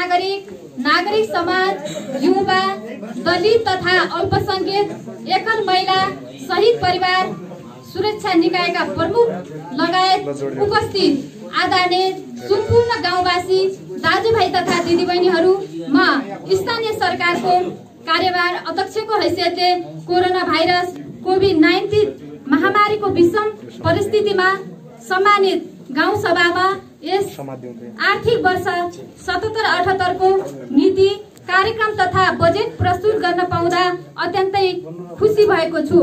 नागरिक, नागरिक समाज, युवा, दलित तथा अल्पसंख्यक, एकल महिला, शहीद परिवार, सुरक्षा निकायका प्रमुख लगायत उपस्थित आदरणीय सम्पूर्ण गाउँवासी दाजुभाइ तथा दिदीबहिनीहरू, म स्थानीय सरकारको कार्यभार अध्यक्षको हैसियतले कोरोना भाइरस कोभिड-19 महामारीको विषम परिस्थितिमा सम्मानित गाउँ सभामा यस आर्थिक वर्ष 77-78 को नीति कार्यक्रम तथा बजेट प्रस्तुत गर्न पाउँदा अत्यन्तै खुसी भएको छु।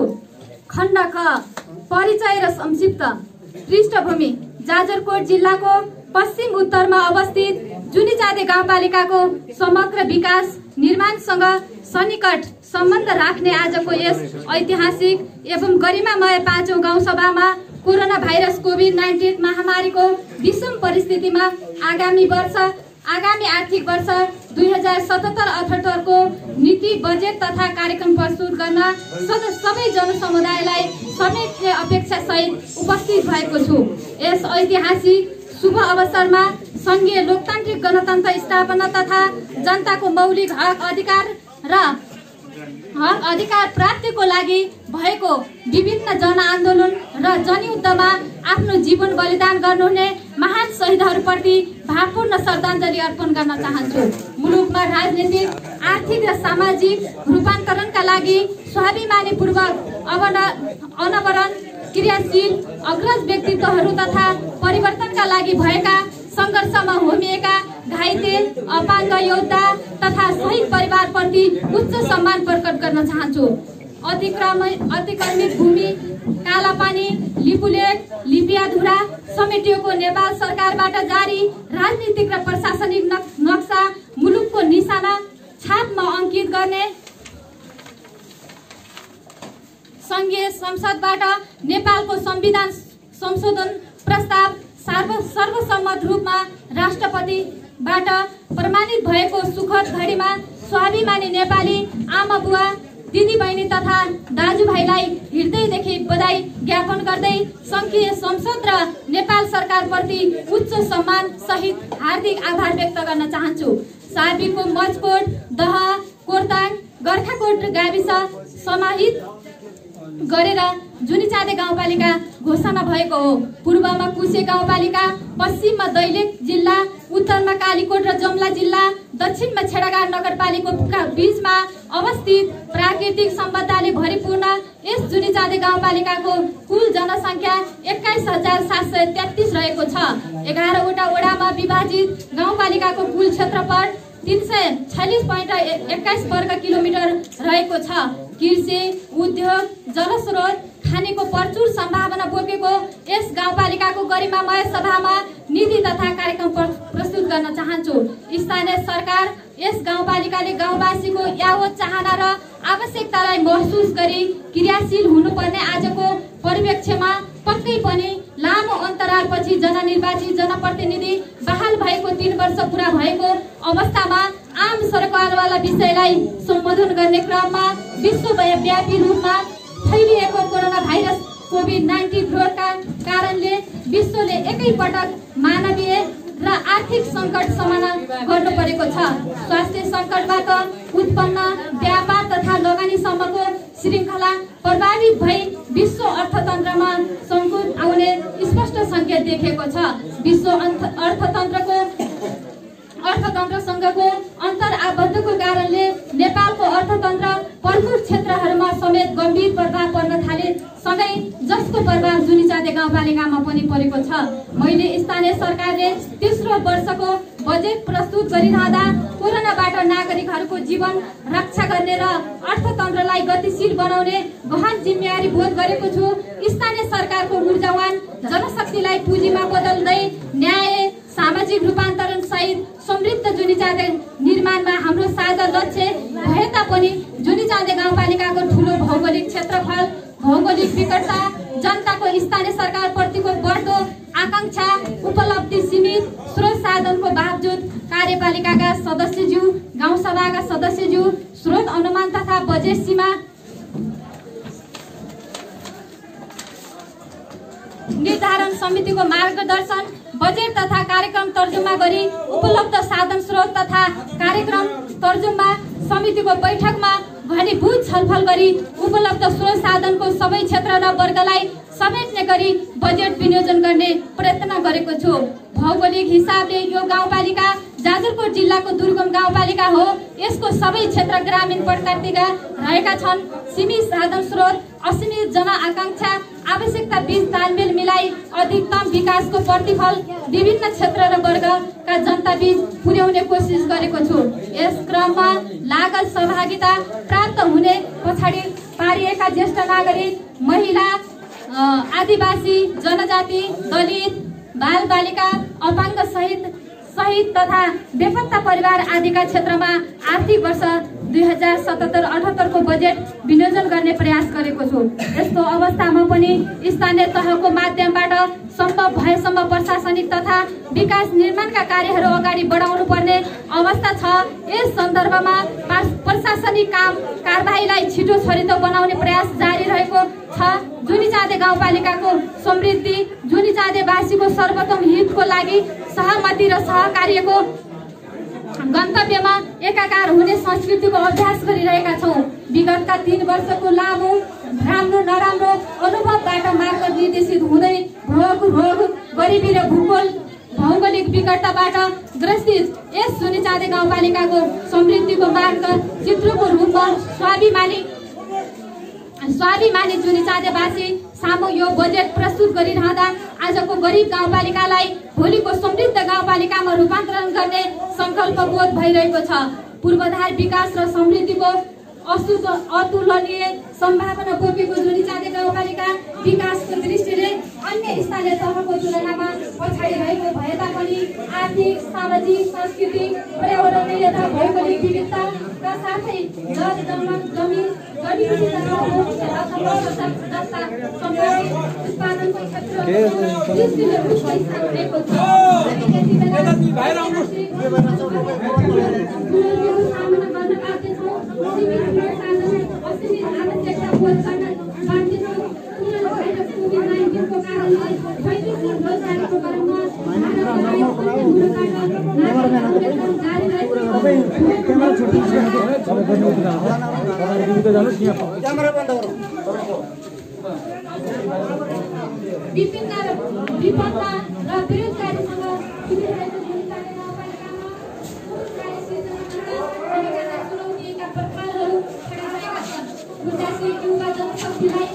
खण्ड ख, परिचय र संक्षिप्त पृष्ठभूमि। जाजरकोट जिल्लाको पश्चिम उत्तरमा अवस्थित जुनिचाँदे गाउँपालिकाको समग्र विकास निर्माणसँग सन्निकट सम्बन्ध राख्ने आजको यस ऐतिहासिक एवं गरिमामय 5औं गाउँसभामा कोरोना भाइरस कोभिड-19 महामारीको विषम परिस्थितिमा आगामी आर्थिक वर्ष 2077-78 को नीति बजेट तथा कार्यक्रम प्रस्तुत गर्न सबै जनसमुदायलाई समेट्ने अपेक्षा सहित उपस्थित भएको छु। यस ऐतिहासिक शुभ अवसरमा संघीय लोकतान्त्रिक गणतन्त्र स्थापना तथा जनताको मौलिक हक अधिकार प्राप्तिको लागि भएको विभिन्न जनआन्दोलन र जनयुद्धमा आफ्नो जीवन बलिदान गर्नुहुने महान शहीदहरूप्रति भावपूर्ण श्रद्धाञ्जली अर्पण गर्न चाहन्छु। मुलुकमा राजनीतिक, आर्थिक र सामाजिक रूपान्तरणका लागि स्वाभिमानीपूर्वक अनवरत क्रियाशील अग्रज व्यक्तित्वहरू तथा परिवर्तनका लागि भएका संघर्षमा होमिएका घाइते, अपाङ्ग योद्धा तथा शहीद परिवारप्रति उच्च सम्मान प्रकट गर्न चाहन्छु। अतिक्रमित भूमि, कालापानी, लिपुलेख, लिपियाधुरा समेटिएको नेपाल सरकारबाट जारी राजनीतिक र प्रशासनिक नक्सा मुलुकको निशाना छापमा अंकित गर्ने संघीय संसदबाट नेपालको संविधान संशोधन प्रस्ताव सर्वसम्मत रूपमा राष्ट्रपतिबाट प्रमाणित भएको सुखद घडीमा स्वाभिमानी नेपाली आमा बुवा, दिदीबहिनी तथा दाजुभाइलाई हृदयदेखि बधाई ज्ञापन गर्दै संघीय संसद र नेपाल सरकारप्रति उच्च सम्मान सहित हार्दिक आभार व्यक्त गर्न चाहन्छु। साबीको मजकोट, दह, कोर्ताङ, गर्खाकोट गाविस समाहित गरेर जुनिचाँदे गाउँपालिका घोषणा भएको हो। पूर्वमा कुशे गाउँपालिका, पश्चिममा दैलेख जिल्ला, उत्तरमा कालीकोट र जमला जिल्ला, दक्षिणमा छेडागाड नगरपालिकाका बीचमा अवस्थित प्राकृतिक सम्पदाले भरिपूर्ण यस जुनिचाँदे गाउँपालिकाको कुल जनसङ्ख्या 21,733 रहेको छ। 11 वटा वडामा विभाजित गाउँपालिकाको कुल क्षेत्रफल 346.21 वर्ग किलोमिटर रहेको छ। कृषि, उद्योग, जलस्रोत, खानेको प्रचुर सम्भावना बोकेको यस गाउँपालिकाको गरिमामय सभामा नीति तथा कार्यक्रम प्रस्तुत गर्न चाहन्छु। स्थानीय सरकार यस गाउँपालिकाले गाउँवासीको यावत चाहना र आवश्यकतालाई महसुस गरी क्रियाशील हुनुपर्ने आजको परिप्रेक्ष्यमा पक्कै पनि लामो अन्तरालपछि जननिर्वाचित जनप्रतिनिधि बहाल भएको 3 वर्ष पूरा भएको अवस्थामा आम सरकारवाला विषयलाई सम्बोधन गर्ने क्रममा विश्वव्यापी रूपमा फैलिएको कोरोना भाइरस कोभिड-19 रोगका कारणले विश्वले एकैपटक मानवीय र आर्थिक सङ्कट सामना गर्नु परेको छ। स्वास्थ्य सङ्कटबाट उत्पन्न व्यापार तथा लगानीसम्मको श्रृङ्खला प्रभावित भई विश्व अर्थतन्त्रमा सङ्कट आउने स्पष्ट सङ्केत देखिएको छ। विश्व अर्थतन्त्रसँगको अन्तर आबद्धको कारणले नेपालको अर्थतन्त्र प्रमुख क्षेत्रहरूमा समेत गम्भीर प्रभाव पर्न थाले, सँगै जसको प्रभाव जुनिचाँदे गाउँपालिकामा पनि परेको छ। मैले स्थानीय सरकारले तेस्रो वर्षको बजेट प्रस्तुत गरिरहँदा कोरोनाबाट नागरिकहरूको जीवन रक्षा गर्ने र अर्थतन्त्रलाई गतिशील बनाउने गहन जिम्मेवारी बोध गरेको छु। स्थानीय सरकारको ऊर्जावान जनशक्तिलाई पुँजीमा बदल्दै न्याय, सामाजिक रूपान्तरण सहित समृद्ध जुनिचाँदे निर्माणमा हाम्रो साझा लक्ष्य भए तापनि जुनिचाँदे गाउँपालिकाको ठूलो भौगोलिक क्षेत्रफल, भौगोलिक विकटता, जनताको स्थानीय सरकार प्रतिको बढ्दो आकांक्षा, उपलब्धि सीमित स्रोत साधनको बावजुद कार्यपालिकाका सदस्यज्यू, गाउँसभाका सदस्यज्यू स्रोत अनुमान तथा बजेट सीमा निर्धारण समितिको मार्गदर्शन, बजेट तथा कार्यक्रम तर्जुमा गरी उपलब्ध साधन स्रोत तथा तर्जुममा समितिको बैठकमा घनीभूत छलफल गरी उपलब्ध स्रोत साधनको सबै क्षेत्र र वर्गलाई समेट्ने गरी बजेट विनियोजन गर्ने प्रयत्न गरेको छु। भौगोलिक हिसाबले यो गाउँपालिका जाजरकोट जिल्लाको दुर्गम गाउँपालिका हो। यसको सबै क्षेत्र ग्रामीण प्रकृतिका रहेका छन्। सीमित साधन स्रोत, असीमित जनआकांक्षा, आवश्यकता बीच तालमेल मिलाई अधिकतम विकासको प्रतिफल विभिन्न क्षेत्र र वर्गका जनता बीच पुर्याउने कोसिस गरेको छु। यस क्रममा लागत सहभागिता प्राप्त हुने पछाडि पारिएका ज्येष्ठ नागरिक, महिला, आदिवासी, जनजाति, दलित, बालबालिका, अपाङ्ग सहित तथा बेपत्ता परिवार आदिका क्षेत्रमा आर्थिक वर्ष 2077-78 को बजेट विनियोजन गर्ने प्रयास गरेको छु। यस्तो अवस्थामा पनि स्थानीय तहको माध्यमबाट सम्भव भएसम्म प्रशासनिक तथा विकास निर्माणका कार्यहरू अगाडि बढाउनु पर्ने अवस्था छ। यस सन्दर्भमा प्रशासनिक कारबाहीलाई छिटो छरितो बनाउने प्रयास जारी रहेको छ। जुनिचाँदे गाउँपालिकाको समृद्धि, जुनिचाँदेवासीको सर्वोत्तम हितको लागि सहमति र सहकार्यको गन्तव्यमा एकाकार हुने संस्कृतिको अभ्यास गरिरहेका छौँ। विगतका 3 वर्षको लामो राम्रो नराम्रो अनुभवबाट मार्गनिर्देशित हुँदै रोग, गरिबी र भौगोलिक विकटताबाट ग्रसित यस जुनिचाँदे गाउँपालिकाको समृद्धिको मार्ग चित्रको रूपमा स्वाभिमानी जुनिचाँदेवासी सामु यो बजेट प्रस्तुत गरिरहँदा आजको गरिब गाउँपालिकालाई भोलिको समृद्ध गाउँपालिकामा रूपान्तरण गर्ने संकल्प बोध भइरहेको छ। पूर्वाधार विकास र समृद्धिको अतुलनीय सम्भावना बोकेको जुनिचाँदे गाउँपालिका विकासको दृष्टिले अन्य स्थानीय तहको तुलनामा पछाडि रहेको भए तापनि आर्थिक, सामाजिक, सांस्कृतिक, पर्यावरणीय र भौगोलिक विविधताका साथै जमिन उत्पादनको विभिन्न विपन्ना र बेरोजगारीसँग चुनौतीका प्रकारहरू खडा भएका छन्। ऊर्जाशील युवा जनशक्तिलाई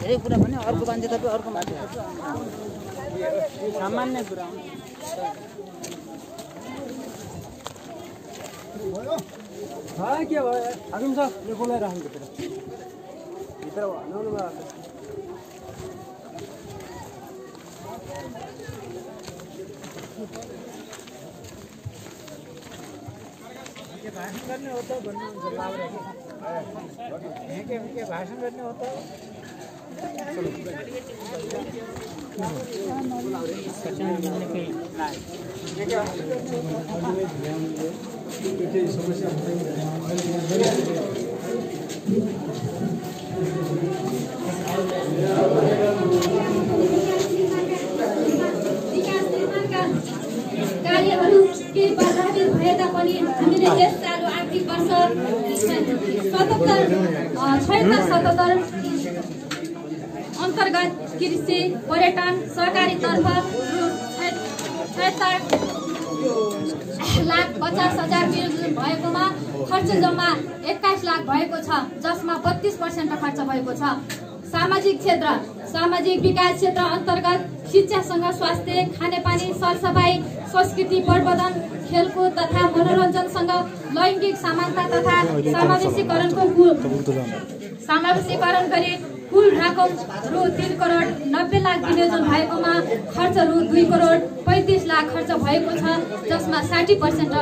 धेरै कुरा भने अर्को मान्छे तपाईँ अर्को मान्छे सामान्य कुरा हो। के भयो हाकिम साहब यो बोलाइराख्नु भित्र भनौँ न। भाषण गर्ने हो त भन्नुहुन्छ लाउरा के भाषण गर्ने हो त कार्यहरू अनि हामीले यस चालु आर्थिक वर्ष 76 अन्तर्गत कृषि पर्यटन सहकारी तर्फ रु 76,50,000 विनियोजन भएकोमा खर्च जम्मा 21 लाख भएको छ, जसमा 32% खर्च भएको छ। सामाजिक क्षेत्र सामाजिक विकास क्षेत्र अन्तर्गत शिक्षासँग स्वास्थ्य, खानेपानी, सरसफाई, संस्कृति प्रवर्धन, खेलकुद तथा मनोरञ्जनसँग लैङ्गिक समानता तथा समावेशीकरण गरी कुल रकम रु 3 करोड 90 लाख विनियोजन भएकोमा खर्च रु 2 करोड 35 लाख खर्च भएको छ, जसमा 60%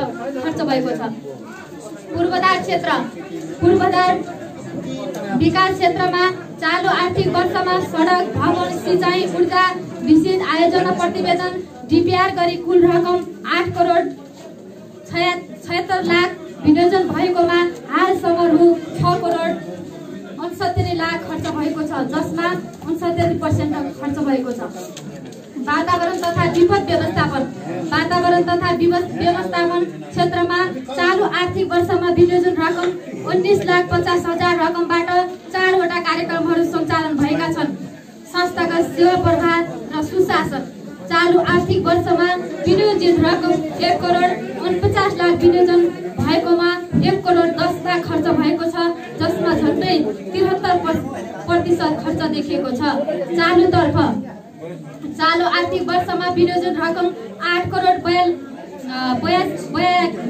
खर्च भएको छ। पूर्वाधार विकास क्षेत्रमा चालु आर्थिक वर्षमा सडक, भवन, सिँचाइ, ऊर्जा विषय आयोजना प्रतिवेदन डिपिआर गरी कुल रकम 8 करोड 76 लाख विनियोजन भएकोमा हालसम्म रु 6 करोड 69 लाख खर्च भएको छ, जसमा 69% खर्च भएको छ। वातावरण तथा विपद व्यवस्थापन क्षेत्रमा चालु आर्थिक वर्षमा विनियोजन रकम 19,50,000 रकमबाट 4 वटा कार्यक्रमहरू सञ्चालन भएका छन्। संस्थागत सेवा प्रवाह र सुशासन चालु आर्थिक वर्षमा विनियोजित रकम 1 करोड 49 लाख विनियोजन भएकोमा 1 करोड 10 लाख खर्च भएको छ, जसमा झन्डै 73% खर्च देखिएको छ। चालु आर्थिक वर्षमा विनियोजन रकम 8 करोड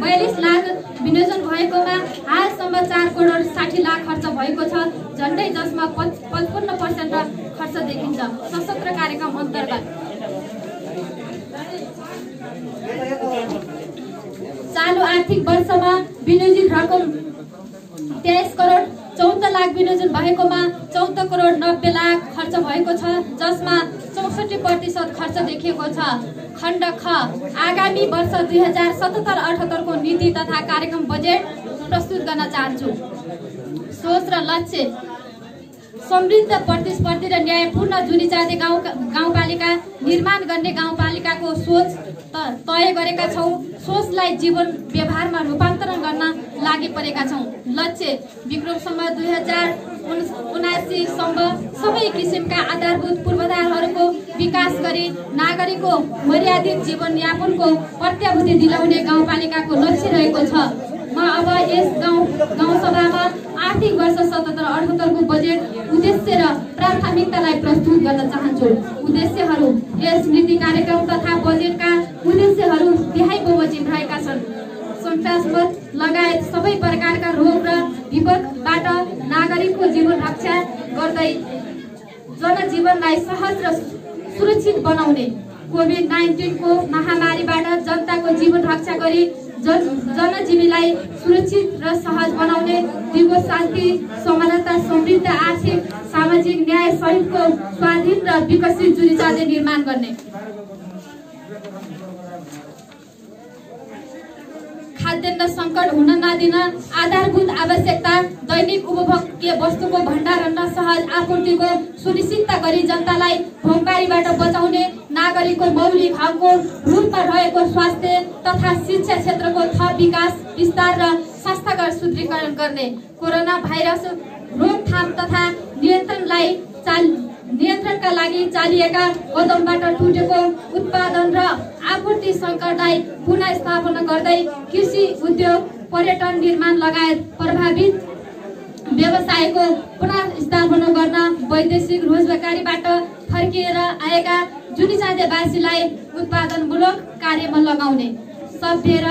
42 लाख विनियोजन भएकोमा हालसम्म 4 करोड 60 लाख खर्च भएको छ, झन्डै जसमा 55% खर्च देखिन्छ। सशस्त्र कार्यक्रम अन्तर्गत चालु आर्थिक वर्षमा विनियोजित रकम 23 करोड 14 लाख विनियोजन भएकोमा 14 करोड 90 लाख खर्च भएको छ, जसमा 64% खर्च देखिएको छ। खण्ड ख आगामी वर्ष 2077-78 को नीति तथा कार्यक्रम बजेट प्रस्तुत गर्न चाहन्छु। सोच र लक्ष्य समृद्ध, प्रतिस्पर्धी र न्यायपूर्ण जुनिचाँदे गाउँपालिका निर्माण गर्ने गाउँपालिकाको सोच तय गरेका छौँ। सोचलाई जीवन व्यवहारमा रूपान्तरण गर्न लागि परेका छौँ। लक्ष्य विक्रमसम्म 2079 सम्म सबै किसिमका आधारभूत पूर्वाधारहरूको विकास गरी नागरिकको मर्यादित जीवनयापनको प्रत्याभूति दिलाउने गाउँपालिकाको लक्ष्य रहेको छ। म अब यस गाउँसभामा आर्थिक वर्ष 77-78 को बजेट उद्देश्य र प्राथमिकतालाई प्रस्तुत गर्न चाहन्छु। उद्देश्यहरू यस नीति कार्यक्रम तथा बजेटका उद्देश्यहरू त्यही बमोजिम रहेका छन्। सन्तासवाद लगायत सबै प्रकारका रोग र विपदबाट नागरिकको जीवन रक्षा गर्दै जनजीवनलाई सहज र सुरक्षित बनाउने, कोभिड-19 को महामारीबाट जनताको जीवन रक्षा गरी जनजीवनलाई सुरक्षित र सहज बनाउने, दिगो शान्ति, समानता, समृद्ध, आर्थिक, सामाजिक न्याय सहितको स्वाधीन र विकसित जुनिचाँदे निर्माण गर्ने, खाद्यान्न सङ्कट हुन नदिन, आधारभूत आवश्यकता दैनिक उपभोग्य वस्तुको भण्डारण र सहज आपूर्तिको सुनिश्चितता गरी जनतालाई भोकमारीबाट बचाउने, नागरिकको मौलिक हकको रूपमा रहेको स्वास्थ्य तथा शिक्षा क्षेत्रको थप विकास विस्तार र संस्थागत सुदृढीकरण गर्ने, कोरोना भाइरस रोकथाम तथा नियन्त्रणका लागि चालिएका कदमबाट टुटेको उत्पादन र आपूर्ति सङ्कटलाई पुनः स्थापना गर्दै कृषि, उद्योग, पर्यटन, निर्माण लगायत प्रभावित व्यवसायको पुनः स्थापना गर्न, वैदेशिक रोजगारीबाट फर्किएर आएका जुनिचाँदेवासीलाई उत्पादनमूलक कार्यमा लगाउने, सभ्य र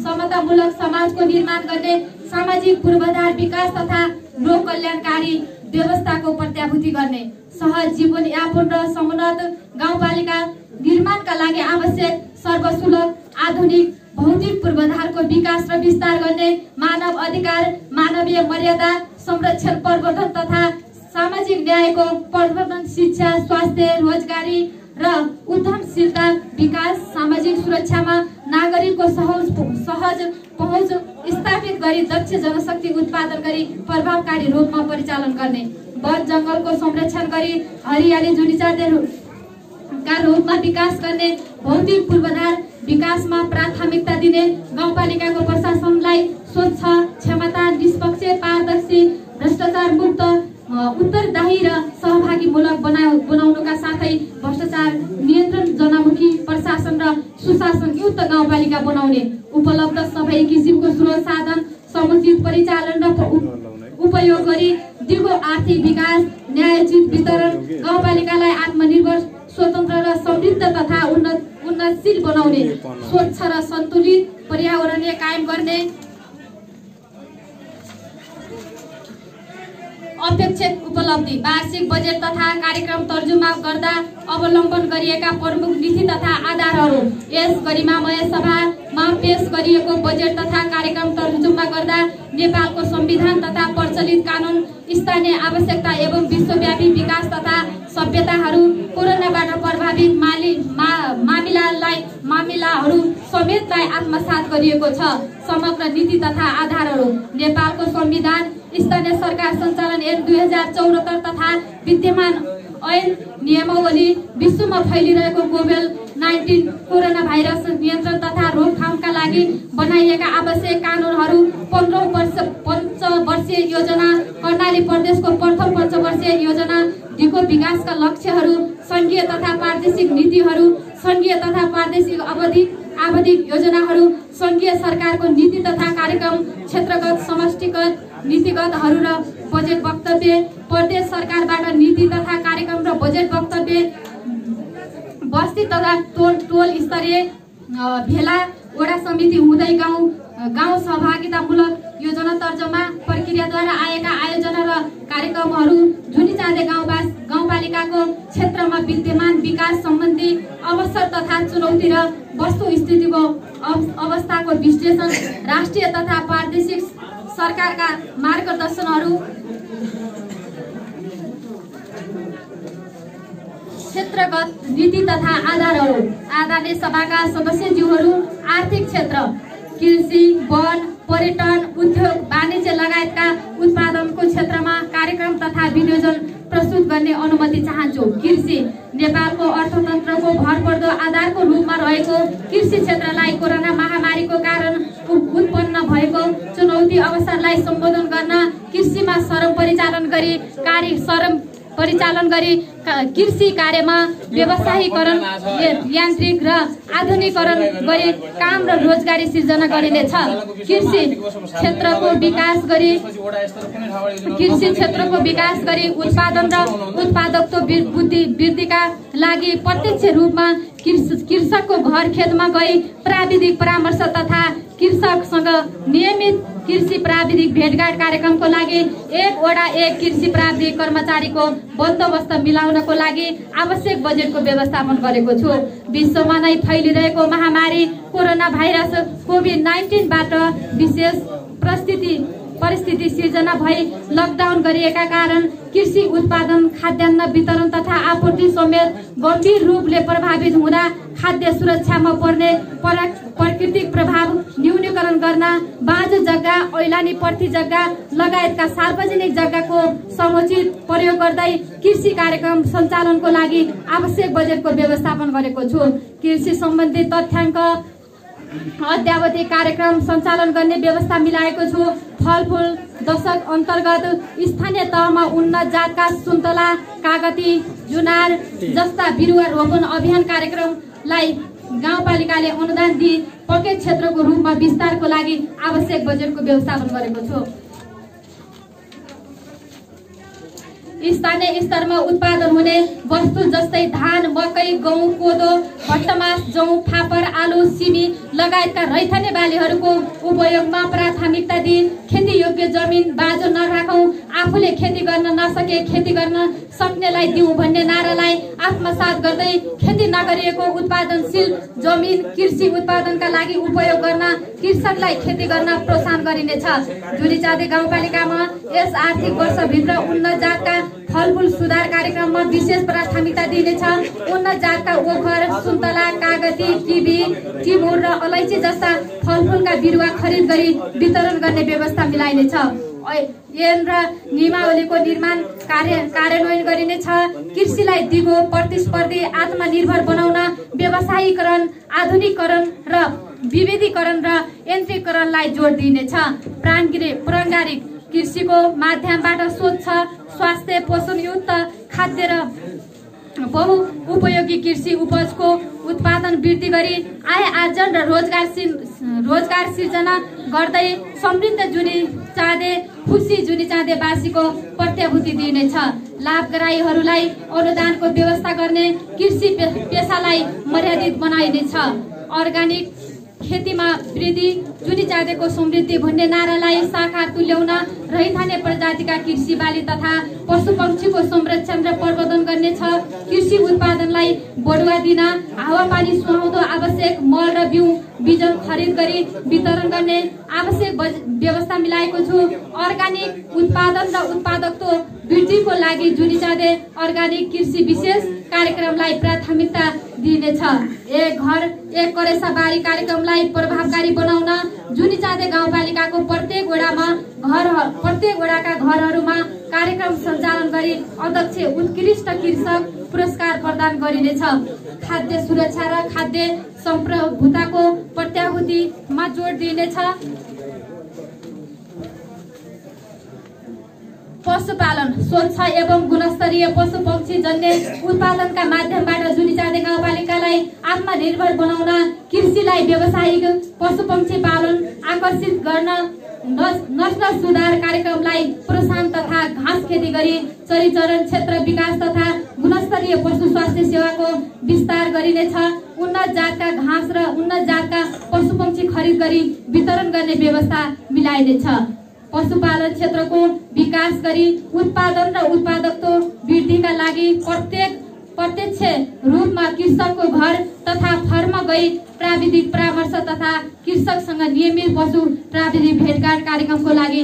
समतामूलक समाजको निर्माण गर्ने, सामाजिक पूर्वाधार विकास तथा लोक कल्याणकारी व्यवस्थाको प्रत्याभूति गर्ने, सहज जीवनयापन र समुन्नत गाउँपालिका निर्माणका लागि आवश्यक सर्वसुलभ आधुनिक भौतिक पूर्वाधारको विकास र विस्तार गर्ने, मानव अधिकार, मानवीय मर्यादा संरक्षण, प्रवर्धन तथा सामाजिक न्यायको प्रवर्धन, शिक्षा, स्वास्थ्य, रोजगारी र उद्यमशीलता विकास, सामाजिक सुरक्षामा नागरिकको सहज पहुँच स्थापित गरी दक्ष जनशक्ति उत्पादन गरी प्रभावकारी रूपमा परिचालन गर्ने, वन जङ्गलको संरक्षण गरी हरियाली जुनिचाँदेका रूपमा विकास गर्ने, भौतिक पूर्वाधार विकासमा प्राथमिकता दिने, गाउँपालिकाको प्रशासनलाई स्वच्छ, क्षमता, निष्पक्ष, पारदर्शी, भ्रष्टाचार मुक्त, उत्तरदायी र सहभागीमूलक बनाउनुका साथै भ्रष्टाचार नियन्त्रण, जनमुखी प्रशासन र सुशासन युक्त गाउँपालिका बनाउने, उपलब्ध सबै किसिमको स्रोत साधन समुचित परिचालन र उपयोग गरी दिगो आर्थिक विकास, न्यायोचित वितरण, गाउँपालिकालाई आत्मनिर्भर, स्वतन्त्र र समृद्ध तथा उन्नतशील बनाउने, स्वच्छ र सन्तुलित पर्यावरणीय कायम गर्ने, अपेक्षित उपलब्धि, वार्षिक बजेट तथा कार्यक्रम तर्जुमा गर्दा अवलम्बन गरिएका प्रमुख नीति तथा आधारहरू। यस गरिमामय सभामा पेश गरिएको बजेट तथा कार्यक्रम तर्जुमा गर्दा नेपालको संविधान तथा प्रचलित कानून, स्थानीय आवश्यकता एवं विश्वव्यापी विकास तथा सभ्यताहरू, कोरोनाबाट प्रभावित मामिलाहरू समेतलाई आत्मसात गरिएको छ। समग्र नीति तथा आधारहरू। नेपालको संविधान, स्थानीय सरकार सञ्चालन ऐन 2074 तथा विद्यमान ऐन नियमावली, विश्वमा फैलिरहेको कोभिड-19 कोरोना भाइरस नियन्त्रण तथा रोकथामका लागि बनाइएका आवश्यक कानूनहरू, 15 पञ्चवर्षीय योजना, कर्णाली प्रदेशको प्रथम पञ्चवर्षीय योजना, दिगो विकासका लक्ष्यहरू, संघीय तथा प्रादेशिक नीतिहरू, संघीय तथा प्रादेशिक आवधिक योजनाहरू, संघीय सरकारको नीति तथा कार्यक्रम, क्षेत्रगत समष्टिगत नीतिगतहरू र बजेट वक्तव्य, प्रदेश सरकारबाट नीति तथा कार्यक्रम र बजेट वक्तव्य, बस्ती तथा टोल स्तरीय भेला, वडा समिति हुँदै गाउँ सहभागितामूलक योजना तर्जुमा प्रक्रियाद्वारा आएका आयोजना र कार्यक्रमहरू, झुनीचाँदे गाउँपालिकाको क्षेत्रमा विद्यमान विकास सम्बन्धी अवसर तथा चुनौती र वस्तुस्थितिको अवस्थाको विश्लेषण, राष्ट्रिय तथा प्रादेशिक सरकारका मार्गदर्शनहरू, क्षेत्रगत नीति तथा आधारहरू। आदरणीय सभाका सदस्यज्यूहरू, आर्थिक क्षेत्र, कृषि, वन, पर्यटन, उद्योग, वाणिज्य लगायतका उत्पादनको क्षेत्रमा कार्यक्रम तथा विनियोजन प्रस्तुत गर्ने अनुमति चाहन्छु। कृषि, नेपालको अर्थतन्त्रको भरपर्दो आधारको रूपमा रहेको कृषि क्षेत्रलाई कोरोना महामारीको कारण उत्पन्न भएको चुनौती अवसरलाई सम्बोधन गर्न, कृषिमा श्रम परिचालन गरी कृषि कार्यमा व्यवसायीकरण, यान्त्रिक र आधुनिकीकरण गरी काम र रोजगारी सिर्जना गरिनेछ। कृषि क्षेत्रको विकास गरी उत्पादन र उत्पादकत्व वृद्धिका लागि प्रत्यक्ष रूपमा कृषकको घर खेतमा गई प्राविधिक परामर्श तथा कृषकसँग नियमित कृषि प्राविधिक भेटघाट कार्यक्रमको लागि 1 कृषि प्राविधिक कर्मचारीको बन्दोबस्त मिलाउनको लागि आवश्यक बजेटको व्यवस्थापन गरेको छु। विश्वमा नै फैलिरहेको महामारी कोरोना भाइरस कोभिड-19बाट विशेष परिस्थिति सिर्जना भई लकडाउन गरिएका कारण कृषि उत्पादन, खाद्यान्न वितरण तथा आपूर्ति समेत गम्भीर रूपले प्रभावित हुँदा खाद्य सुरक्षामा पर्ने प्राकृतिक प्रभाव न्यूनीकरण गर्न, बाँझो जग्गा, ऐलानी प्रति जग्गा लगायतका सार्वजनिक जग्गाको समुचित प्रयोग गर्दै कृषि कार्यक्रम सञ्चालनको लागि आवश्यक बजेटको व्यवस्थापन गरेको छु। कृषि सम्बन्धी तथ्याङ्क अद्यावधि कार्यक्रम सञ्चालन गर्ने व्यवस्था मिलाएको छु। फलफूल दशक अन्तर्गत स्थानीय तहमा उन्नत जातका सुन्तला, कागती, जुनार जस्ता बिरुवा रोपन अभियान कार्यक्रमलाई गाउँपालिकाले अनुदान दिई पकेट क्षेत्रको रूपमा विस्तारको लागि आवश्यक बजेटको व्यवस्थापन गरेको छु। स्थानीय स्तरमा उत्पादन हुने वस्तु जस्तै धान, मकै, गहुँ, कोदो, भट्टमास, जौँ, फापर, आलु, सिमी लगायतका रैथाने बालीहरूको उपयोगमा प्राथमिकता दिई खेती योग्य जमिन बाँझो नराखौं, आफूले खेती गर्न नसके खेती गर्न सक्नेलाई दिउँ भन्ने नारालाई आत्मसात गर्दै खेती नगरिएको उत्पादनशील जमिन कृषि उत्पादनका लागि उपयोग गर्न कृषकलाई खेती गर्न प्रोत्साहन गरिनेछ। झुलीचाँदे गाउँपालिकामा यस आर्थिक वर्षभित्र उन्नत जातका फलफूल सुधार कार्यक्रममा विशेष प्राथमिकता दिइनेछ। उन्नत जातका ओखर, सुन्तला, कागती, किवी, टिमुर र अलैँची जस्ता फलफूलका बिरुवा खरिद गरी वितरण गर्ने व्यवस्था मिलाइनेछ। ऐन र नियमावलीको निर्माण कार्यान्वयन गरिनेछ। कृषिलाई दिगो, प्रतिस्पर्धी, आत्मनिर्भर बनाउन व्यवसायीकरण, आधुनिकीकरण र विविधीकरण र यन्त्रीकरणलाई जोड दिइनेछ। प्रारम्भिक कृषिको माध्यमबाट स्वच्छ, स्वास्थ्य, पोषणयुक्त खाद्य र बहुउपयोगी कृषि उपजको उत्पादन वृद्धि गरी आय आर्जन र रोजगार सिर्जना गर्दै समृद्ध जुनीचाँदे खुसी जुनीचाँदेवासीको प्रत्याभूति दिइनेछ। लाभग्राहीहरूलाई अनुदानको व्यवस्था गर्ने कृषि पेसालाई मर्यादित बनाइनेछ। अर्ग्यानिक खेतीमा वृद्धि, जुनीचाँदेको समृद्धि भन्ने नारालाई साकार तुल्याउन रहिथाने प्रजातिका कृषि बाली तथा पशुपक्षीको संरक्षण र प्रवर्धन गर्नेछ। कृषि उत्पादनलाई बढुवा दिन हावापानी सुहाउँदो आवश्यक मल र बिजन खरिद गरी वितरण गर्ने आवश्यक व्यवस्था मिलाएको छु। अर्ग्यानिक उत्पादन र उत्पादकत्व वृद्धिको लागि जुनीचाँदे अर्ग्यानिक कृषि विशेष कार्यक्रमलाई प्राथमिकता दिइनेछ। एक घर एक करेसा बारी कार्यक्रमलाई प्रभावकारी बनाउन जुनीचाँदे गाउँपालिकाको प्रत्येक वडाका घरहरूमा कार्यक्रम सञ्चालन गरी अध्यक्ष उत्कृष्ट कृषक पुरस्कार प्रदान गरिनेछ। खाद्य सुरक्षा र खाद्य सम्प्रभुताको प्रत्याभूतिमा जोड दिइनेछ। पशुपालन, स्वच्छ एवं गुणस्तरीय पशु पक्षी जन्य उत्पादनका माध्यमबाट जुनीचाँदे गाउँपालिकालाई आत्मनिर्भर बनाउन कृषिलाई व्यावसायिक पशुपक्षी पालन आकर्षित गर्न नस्ल सुधार कार्यक्रमलाई प्रोत्साहन तथा घाँस खेती गरी चरीचरण क्षेत्र विकास तथा गुणस्तरीय पशु स्वास्थ्य सेवाको विस्तार गरिनेछ। उन्नत जातका घाँस र उन्नत जातका पशुपक्षी खरिद गरी वितरण गर्ने व्यवस्था मिलाइनेछ। पशुपालन क्षेत्रको विकास गरी उत्पादन र उत्पादकत्व वृद्धिका लागि प्रत्यक्ष रूपमा कृषकको घर तथा फर्म गई प्राविधिक परामर्श तथा कृषकसँग नियमित पशु प्राविधिक भेटघाट कार्यक्रमको लागि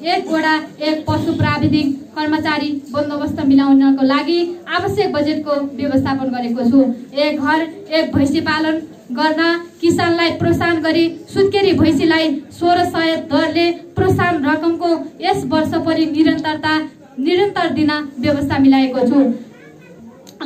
एक वडा एक पशु प्राविधिक कर्मचारी बन्दोबस्त मिलाउनको लागि आवश्यक बजेटको व्यवस्थापन गरेको छु। एक घर एक भैँसी पालन गर्न किसानलाई प्रोत्साहन गरी सुत्केरी भैँसीलाई 1600 दरले प्रोत्साहन रकमको यस वर्ष पनि निरन्तर दिन व्यवस्था मिलाएको छु।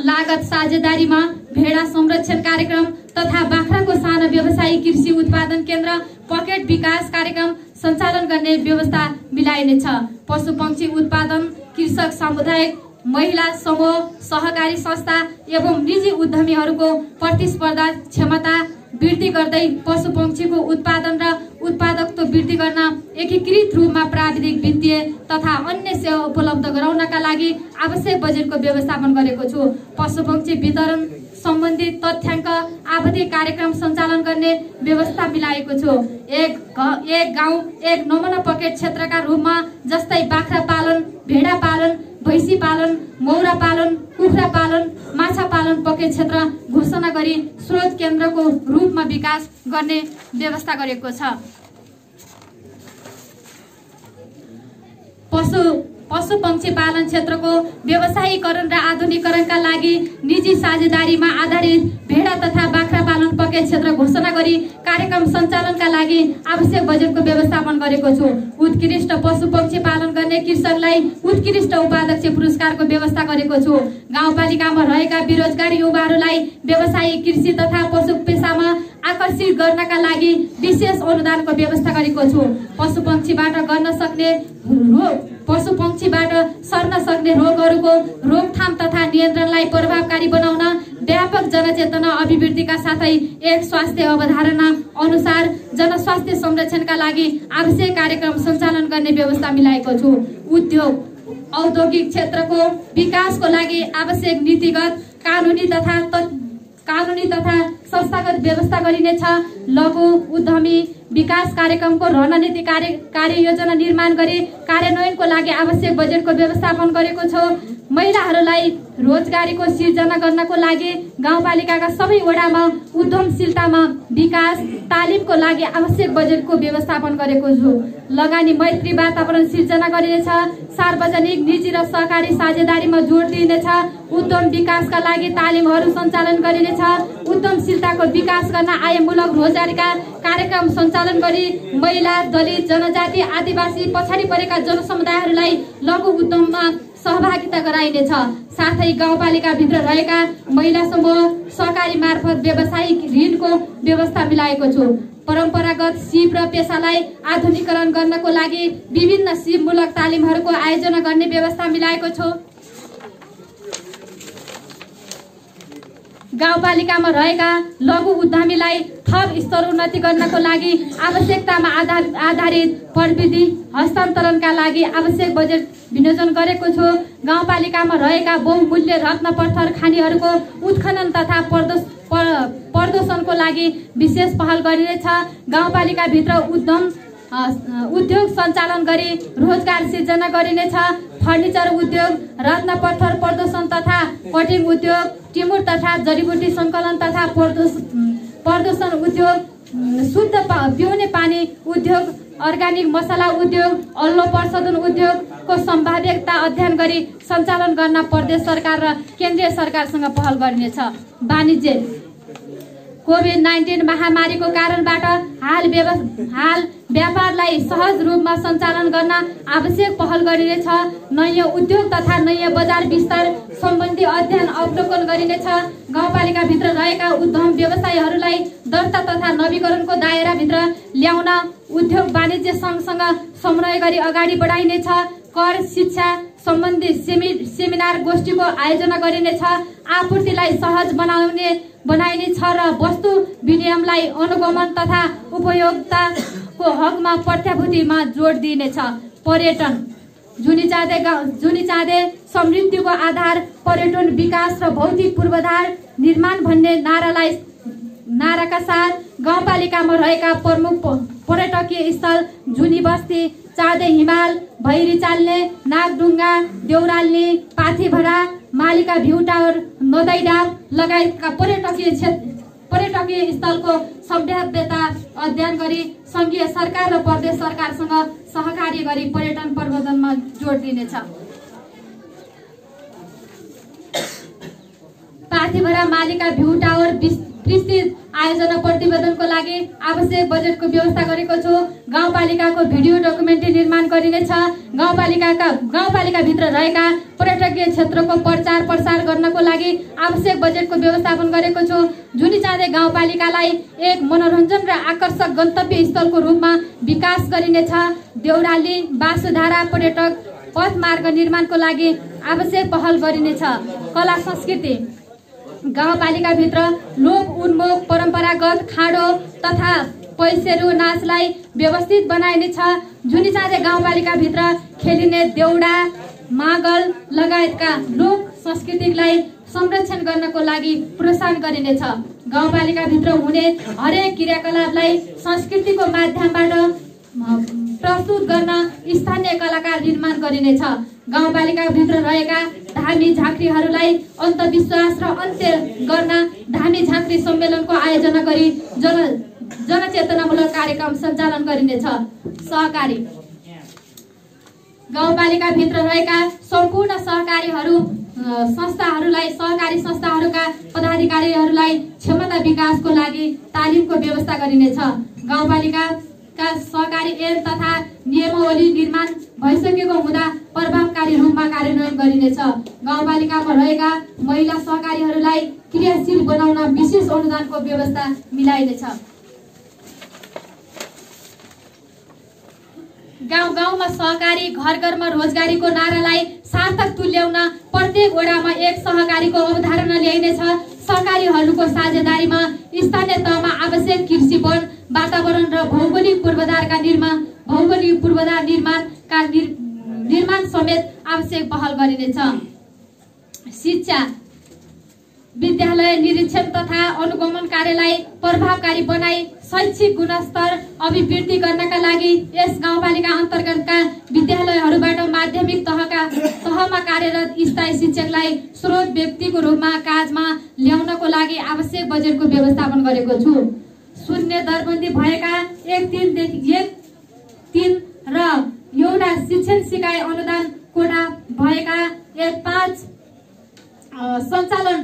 लागत साझेदारीमा भेडा संरक्षण कार्यक्रम तथा बाख्राको सानो व्यवसायिक कृषि उत्पादन केन्द्र पकेट विकास कार्यक्रम सञ्चालन गर्ने व्यवस्था मिलाइनेछ। पशुपक्षी उत्पादन कृषक सामुदायिक महिला समूह सहकारी संस्था एवं निजी उद्यमीहरूको प्रतिस्पर्धा क्षमता वृद्धि गर्दै पशुपक्षीको उत्पादन र उत्पादकत्व वृद्धि गर्न एकीकृत रूपमा प्राविधिक वित्तीय तथा अन्य सेवा उपलब्ध गराउनका लागि आवश्यक बजेटको व्यवस्थापन गरेको छु। पशुपक्षी वितरण सम्बन्धी तथ्याङ्क आवधिक कार्यक्रम सञ्चालन गर्ने व्यवस्था मिलाएको छु। एक गाउँ एक नमुना पकेट क्षेत्रका रूपमा जस्तै बाख्रा पालन, भेडा पालन, भैँसी पालन, मौरा पालन, कुखुरा पालन, माछा पालन पकेट क्षेत्र घोषणा गरी स्रोत केन्द्रको रूपमा विकास गर्ने व्यवस्था गरेको छ। पशुपक्षी पालन क्षेत्रको व्यवसायीकरण र आधुनिकीकरणका लागि निजी साझेदारीमा आधारित भेडा तथा बाख्रा पालन पकेट क्षेत्र घोषणा गरी कार्यक्रम सञ्चालनका लागि आवश्यक बजेटको व्यवस्थापन गरेको छु। उत्कृष्ट पशुपक्षी पालन गर्ने कृषकलाई उत्कृष्ट उपाध्यक्ष पुरस्कारको व्यवस्था गरेको छु। गाउँपालिकामा रहेका बेरोजगार युवाहरूलाई व्यवसायिक कृषि तथा पशु पेसामा आकर्षित गर्नका लागि विशेष अनुदानको व्यवस्था गरेको छु। पशुपक्षीबाट सर्न सक्ने रोगहरूको रोकथाम तथा नियन्त्रणलाई प्रभावकारी बनाउन व्यापक जनचेतना अभिवृद्धिका साथै एक स्वास्थ्य अवधारणा अनुसार जनस्वास्थ्य संरक्षणका लागि आवश्यक कार्यक्रम सञ्चालन गर्ने व्यवस्था मिलाएको छु। औद्योगिक क्षेत्रको विकासको लागि आवश्यक नीतिगत कानुनी तथा संस्थागत व्यवस्था गरिनेछ। लघु उद्यमी विकास कार्यक्रमको रणनीति कार्ययोजना निर्माण गरी कार्यान्वयनको लागि आवश्यक बजेटको व्यवस्थापन गरेको छु। महिलाहरूलाई रोजगारीको सिर्जना गर्नको लागि गाउँपालिकाका सबै वडामा उद्यमशीलतामा विकास तालिमको लागि आवश्यक बजेटको व्यवस्थापन गरेको छु। लगानी मैत्री वातावरण सिर्जना गरिनेछ। सार्वजनिक, निजी र सहकारी साझेदारीमा जोड दिइनेछ। उद्यम विकासका लागि तालिमहरू सञ्चालन गरिनेछ। उद्यमशीलताको विकास गर्न आयमूलक रोजगारीका कार्यक्रम सञ्चालन गरी महिला, दलित, जनजाति, आदिवासी, पछाडि परेका जनसमुदायहरूलाई लघु उद्यममा सहभागिता गराइनेछ। साथै गाउँपालिकाभित्र रहेका महिला समूह सहकारी मार्फत व्यावसायिक ऋणको व्यवस्था मिलाएको छु। परम्परागत सिप र पेसालाई आधुनिकीकरण गर्नको लागि विभिन्न सिपमूलक तालिमहरूको आयोजना गर्ने व्यवस्था मिलाएको छु। गाउँपालिकामा रहेका लघु उद्यमीलाई थप स्तर उन्नति गर्नको लागि आवश्यकतामा आधारित प्रविधि हस्तान्तरणका लागि आवश्यक बजेट विनियोजन गरेको छु। गाउँपालिकामा रहेका बहुमूल्य रत्न पत्थर खानीहरूको उत्खनन तथा प्रदूषणको लागि विशेष पहल गरिनेछ। गाउँपालिकाभित्र उद्योग सञ्चालन गरी रोजगार सिर्जना गरिनेछ। फर्निचर उद्योग, रत्न पत्थर प्रदूषण तथा कटिङ उद्योग, टिमुर तथा जडीबुटी सङ्कलन तथा प्रदूषण उद्योग, शुद्ध पिउने पानी उद्योग, अर्ग्यानिक मसला उद्योग, अल्लो प्रशोधन उद्योगको सम्भाव्यता अध्ययन गरी सञ्चालन गर्न प्रदेश सरकार र केन्द्रीय सरकारसँग पहल गरिनेछ। वाणिज्य कोभिड-19 महामारीको कारणबाट हाल व्यापारलाई सहज रूपमा सञ्चालन गर्न आवश्यक पहल गरिनेछ। नयाँ उद्योग तथा नयाँ बजार विस्तार सम्बन्धी अध्ययन अवलोकन गरिनेछ। गाउँपालिकाभित्र रहेका उद्यम व्यवसायहरूलाई दर्ता तथा नवीकरणको दायराभित्र ल्याउन उद्योग वाणिज्य सङ्घसँग समन्वय गरी अगाडि बढाइनेछ। कर शिक्षा सम्बन्धी सेमिनार गोष्ठीको आयोजना गरिनेछ। आपूर्तिलाई सहज बनाइनेछ र वस्तु विनिमयलाई अनुगमन तथा उपयोगिताको हकमा प्रत्याभूतिमा जोड दिइनेछ। पर्यटन जुनी समृद्धिको आधार, पर्यटन विकास र भौतिक पूर्वाधार निर्माण भन्ने नाराका साथ गाउँपालिकामा रहेका प्रमुख पर्यटकीय स्थल जुनी बस्ती, चाँदे हिमाल, भैरी चाल्ने, नागढुङ्गा, देउराली, पाथिभरा, मालिका भ्यू टावर, नदैडाब लगायतका पर्यटकीय स्थलको सम्भाव्यता अध्ययन गरी संघीय सरकार र प्रदेश सरकारसँग सहकार्य गरी पर्यटन प्रबन्धनमा जोड दिनेछ। पाथिभरा मालिका भ्यू टावर विस्तृत आयोजना प्रतिवेदनको लागि आवश्यक बजेटको व्यवस्था गरेको छु। गाउँपालिकाको भिडियो डकुमेन्ट्री निर्माण गरिनेछ। गाउँपालिकाभित्र रहेका पर्यटकीय क्षेत्रको प्रचार प्रसार गर्नको लागि आवश्यक बजेटको व्यवस्थापन गरेको छु। जुनीचाँदे गाउँपालिकालाई एक मनोरञ्जन र आकर्षक गन्तव्य स्थलको रूपमा विकास गरिनेछ। देउराली बासुधारा पर्यटक पथ मार्ग निर्माणको लागि आवश्यक पहल गरिनेछ। कला संस्कृति गाउँपालिकाभित्र लोक उन्मुख परम्परागत खाडो तथा पैसेरू नाचलाई व्यवस्थित बनाइनेछ। जुनीचाँदे गाउँपालिकाभित्र खेलिने देउडा, मागल लगायतका लोक संस्कृतिलाई संरक्षण गर्नको लागि प्रोत्साहन गरिनेछ। गाउँपालिकाभित्र हुने हरेक क्रियाकलापलाई संस्कृतिको माध्यमबाट प्रस्तुत गर्न स्थानीय कलाकार निर्माण गरिनेछ। गाउँपालिकाभित्र रहेका धामी झाँक्रीहरूलाई अन्धविश्वास र अन्त्य गर्न धामी झाँक्री सम्मेलनको आयोजना गरी जनचेतनामूलक कार्यक्रम सञ्चालन गरिनेछ। सहकारी गाउँपालिकाभित्र रहेका सम्पूर्ण सहकारी संस्थाहरूका पदाधिकारीहरूलाई क्षमता विकासको लागि तालिमको व्यवस्था गरिनेछ। गाउँपालिकाका सहकारी ऐन तथा नियमावली निर्माण भइसकेको हुँदा प्रभावकारी रूपमा कार्यान्वयन गरिनेछ। गाउँपालिकामा रहेका महिला सहकारीहरूलाई क्रियाशील बनाउन विशेष अनुदानको व्यवस्था मिलाइनेछ। गाउँमा सहकारी, घर घरमा रोजगारीको नारालाई सार्थक तुल्याउन प्रत्येक वडामा एक सहकारीको अवधारणा ल्याइनेछ। सहकारीहरूको साझेदारीमा स्थानीय तहमा आवश्यक कृषि, वन, वातावरण र भौगोलिक पूर्वाधार निर्माण समेत आवश्यक पहल गरिनेछ। शिक्षा विद्यालय निरीक्षण तथा अनुगमन कार्यलाई प्रभावकारी बनाई शैक्षिक गुणस्तर अभिवृद्धि गर्नका लागि यस गाउँपालिका अन्तर्गतका विद्यालयहरूबाट माध्यमिक तहमा कार्यरत स्थायी शिक्षकलाई स्रोत व्यक्तिको रूपमा काजमा ल्याउनको लागि आवश्यक बजेटको व्यवस्थापन गरेको छु। शून्य दरबन्दी भएका 1-3 र एउटा शिक्षण सिकाइ अनुदान कोटा भएका 1-5 सञ्चालन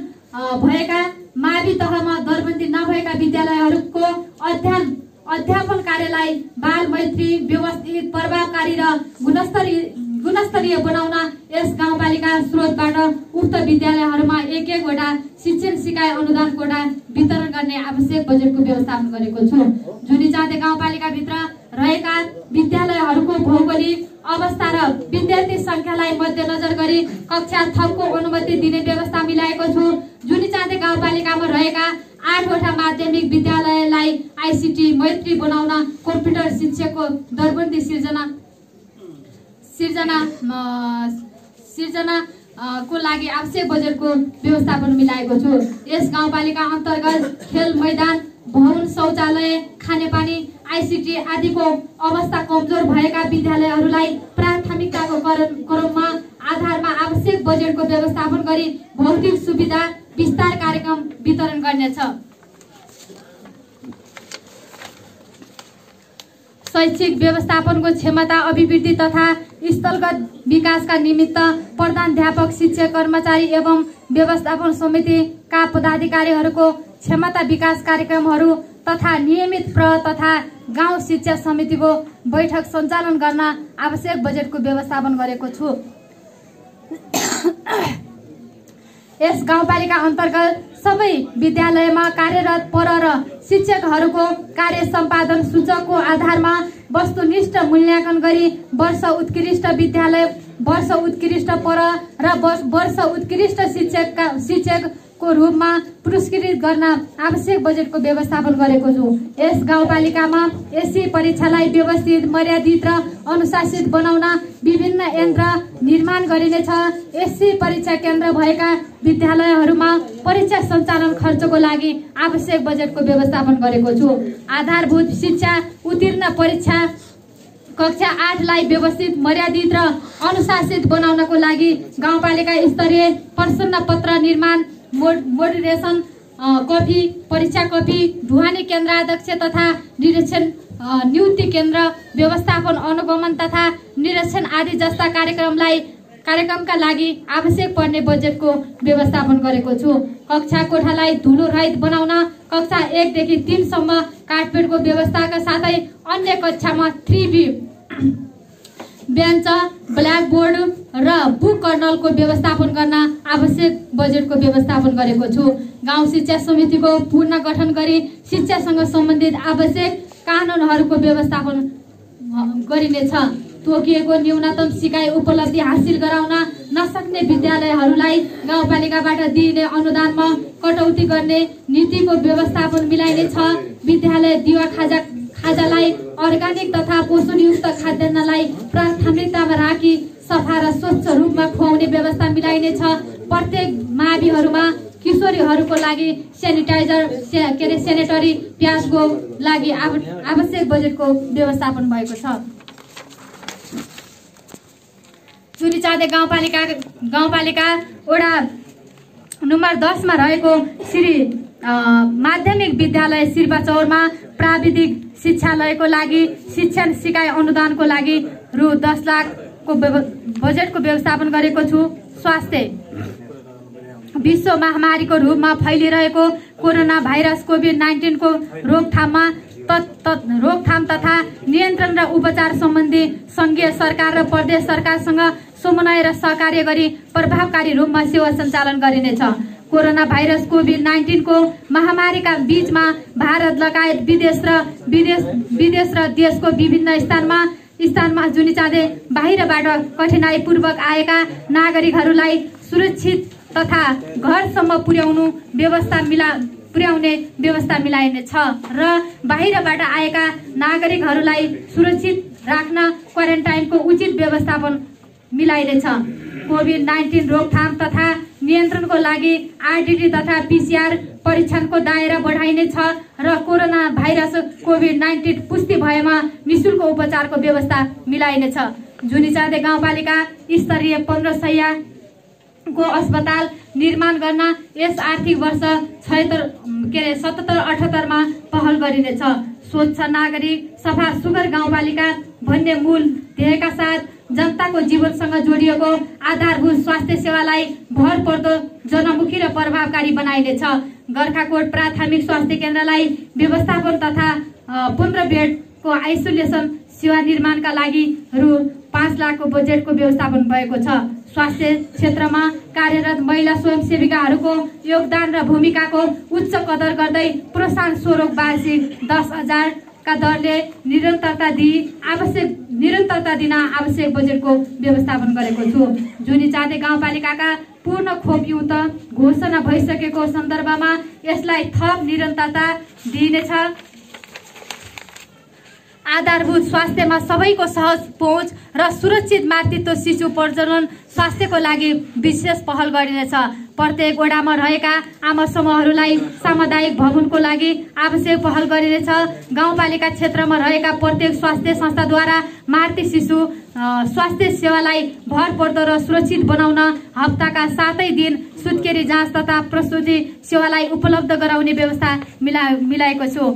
भएका मावि तहमा दरबन्दी नभएका विद्यालयहरूको अध्यापन कार्यलाई बाल मैत्री, व्यवस्थित, प्रभावकारी र गुणस्तरीय बनाउन यस गाउँपालिका स्रोतबाट उक्त विद्यालयहरूमा एक वटा शिक्षण सिकाइ अनुदान कोटा वितरण गर्ने आवश्यक बजेटको व्यवस्थापन गरेको छु। जुनिचाँदे गाउँपालिका भित्र रहेका विद्यालयहरूको भौगोलिक अवस्था र विद्यार्थी संख्यालाई मध्यनजर गरी कक्षा थपको अनुमति दिने व्यवस्था मिलाएको छु। जुनिचाँदे गाउँपालिकामा रहेका 8 वटा माध्यमिक विद्यालयलाई आईसीटी मैत्री बनाउन कम्प्युटर शिक्षकको दरबन्दी सिर्जना को लागि आवश्यक बजेटको व्यवस्थापन मिलाएको छु। यस गाउँपालिका अन्तर्गत खेल मैदान, भवन, शौचालय, खानेपानी, आईसीटी आदिको अवस्था कमजोर भएका विद्यालयहरूलाई प्राथमिकताको क्रममा आधारमा आवश्यक बजेटको व्यवस्थापन गरी भौतिक सुविधा विस्तार कार्यक्रम वितरण गर्नेछ। शैक्षिक व्यवस्थापनको क्षमता अभिवृद्धि तथा स्थलगत विकासका निमित्त प्रधानाध्यापक, शिक्षक, कर्मचारी एवं व्यवस्थापन समितिका पदाधिकारीहरूको क्षमता विकास कार्यक्रमहरू तथा नियमित तथा गाउँ शिक्षा समितिको बैठक सञ्चालन गर्न आवश्यक बजेटको व्यवस्थापन गरेको छु। यस गाउँपालिका अन्तर्गत सबै विद्यालयमा कार्यरत पर र शिक्षकहरूको कार्य सम्पादन सूचकको आधारमा वस्तुनिष्ठ मूल्याङ्कन गरी वर्ष उत्कृष्ट विद्यालय, वर्ष उत्कृष्ट पर र वर्ष उत्कृष्ट शिक्षकको रूपमा पुरस्कृत गर्न आवश्यक बजेटको व्यवस्थापन गरेको छु। यस गाउँपालिकामा एससी परीक्षालाई व्यवस्थित, मर्यादित र अनुशासित बनाउन विभिन्न यन्त्र निर्माण गरिनेछ। एससी परीक्षा केन्द्र भएका विद्यालयहरूमा परीक्षा सञ्चालन खर्चको लागि आवश्यक बजेटको व्यवस्थापन गरेको छु। आधारभूत शिक्षा उत्तीर्ण परीक्षा कक्षा 8 लाई व्यवस्थित, मर्यादित र अनुशासित बनाउनको लागि गाउँपालिका स्तरीय प्रश्न पत्र निर्माण, मोडरेसन कपी, परीक्षा कपी, ढुवानी केन्द्राध्यक्ष तथा निरीक्षण नियुक्ति केन्द्र व्यवस्थापन, अनुगमन तथा निरीक्षण आदि जस्ता कार्यक्रमका लागि आवश्यक पर्ने बजेटको व्यवस्थापन गरेको छु। कक्षा कोठालाई धुलो रहित बनाउन कक्षा 1 देखि 3 सम्म कार्पेटको व्यवस्थाका साथै अन्य कक्षामा 3B बेन्च, ब्ल्याकबोर्ड र बुक कर्नलको व्यवस्थापन गर्न आवश्यक बजेटको व्यवस्थापन गरेको छु। गाउँ शिक्षा समितिको पुनर्गठन गरी शिक्षासँग सम्बन्धित आवश्यक कानुनहरूको व्यवस्थापन गरिनेछ। तोकिएको न्यूनतम सिकाइ उपलब्धि हासिल गराउन नसक्ने विद्यालयहरूलाई गाउँपालिकाबाट दिइने अनुदानमा कटौती गर्ने नीतिको व्यवस्थापन मिलाइनेछ। विद्यालय दिवा खाजालाई अर्ग्यानिक तथा पोषणयुक्त खाद्यान्नलाई प्राथमिकतामा राखी सफा र स्वच्छ रूपमा खुवाउने व्यवस्था मिलाइनेछ। प्रत्येक माविहरूमा किशोरीहरूको लागि सेनेटरी प्याडको लागि आवश्यक बजेटको व्यवस्थापन भएको छ। जुनिचाँदे गाउँपालिका वडा नम्बर 10 मा रहेको श्री माध्यमिक विद्यालय शिर्पाचौरमा प्राविधिक शिक्षालयको लागि शिक्षण सिकाइ अनुदानको लागि रु 10 लाखको बजेटको व्यवस्थापन गरेको छु। स्वास्थ्य विश्व महामारीको रूपमा फैलिरहेको कोरोना भाइरस कोभिड-19 को रोकथाम तथा नियन्त्रण र उपचार सम्बन्धी संघीय सरकार र प्रदेश सरकारसँग समन्वय र सहकार्य गरी प्रभावकारी रूपमा सेवा सञ्चालन गरिनेछ। कोरोना भाइरस कोभिड-19 को महामारीका बीचमा भारत लगायत विदेश र देशको विभिन्न स्थानमा जुनिचाँदे बाहिरबाट कठिनाईपूर्वक आएका नागरिकहरूलाई सुरक्षित तथा घरसम्म पुर्याउने व्यवस्था मिलाइनेछ र बाहिरबाट आएका नागरिकहरूलाई सुरक्षित राख्न क्वारेन्टाइनको उचित व्यवस्थापन मिलाइनेछ। कोभिड-19 रोकथाम तथा नियन्त्रणको लागि आरटीटी तथा पीसीआर परीक्षणको दायरा बढाइनेछ र कोरोना भाइरस कोभिड-19 पुष्टि भएमा निशुल्क उपचारको व्यवस्था मिलाइनेछ। जुनिचाँदे गाउँपालिका स्तरीय 15 शैय्या को अस्पताल निर्माण गर्न यस आर्थिक वर्ष 77-78 मा पहल गरिनेछ। स्वच्छ नागरिक सफा सुग्घर गाउँपालिका भन्ने मूल ध्येयका साथ जनताको जीवनसँग जोडिएको आधारभूत स्वास्थ्य सेवालाई भरपर्दो जनमुखी र प्रभावकारी बनाइनेछ। गर्खाकोट प्राथमिक स्वास्थ्य केन्द्रलाई व्यवस्थापन तथा 15 बेडको आइसोलेसन सेवा निर्माणका लागि रु 5 लाखको बजेटको व्यवस्थापन भएको छ। स्वास्थ्य क्षेत्रमा कार्यरत महिला स्वयंसेविकाहरूको योगदान र भूमिकाको उच्च कदर गर्दै प्रोत्साहन स्वरूप वार्षिक 10,000 का दरले निरन्तरता दिन आवश्यक बजेटको व्यवस्थापन गरेको छु। जुनिचाँदे गाउँपालिकाका पूर्ण खोप युक्त घोषणा भइसकेको सन्दर्भमा यसलाई थप निरन्तरता दिइनेछ। आधारभूत स्वास्थ्यमा सबैको सहज पहुँच र सुरक्षित मातृत्व शिशु प्रजनन स्वास्थ्यको लागि विशेष पहल गरिनेछ। प्रत्येक वडामा रहेका आमा समूहहरूलाई सामुदायिक भवनको लागि आवश्यक पहल गरिनेछ। गाउँपालिका क्षेत्रमा रहेका प्रत्येक स्वास्थ्य संस्थाद्वारा मातृ शिशु स्वास्थ्य सेवालाई भरपर्दो र सुरक्षित बनाउन हप्ताका 7 दिन सुत्केरी जाँच तथा प्रसुति सेवालाई उपलब्ध गराउने व्यवस्था मिलाएको छु।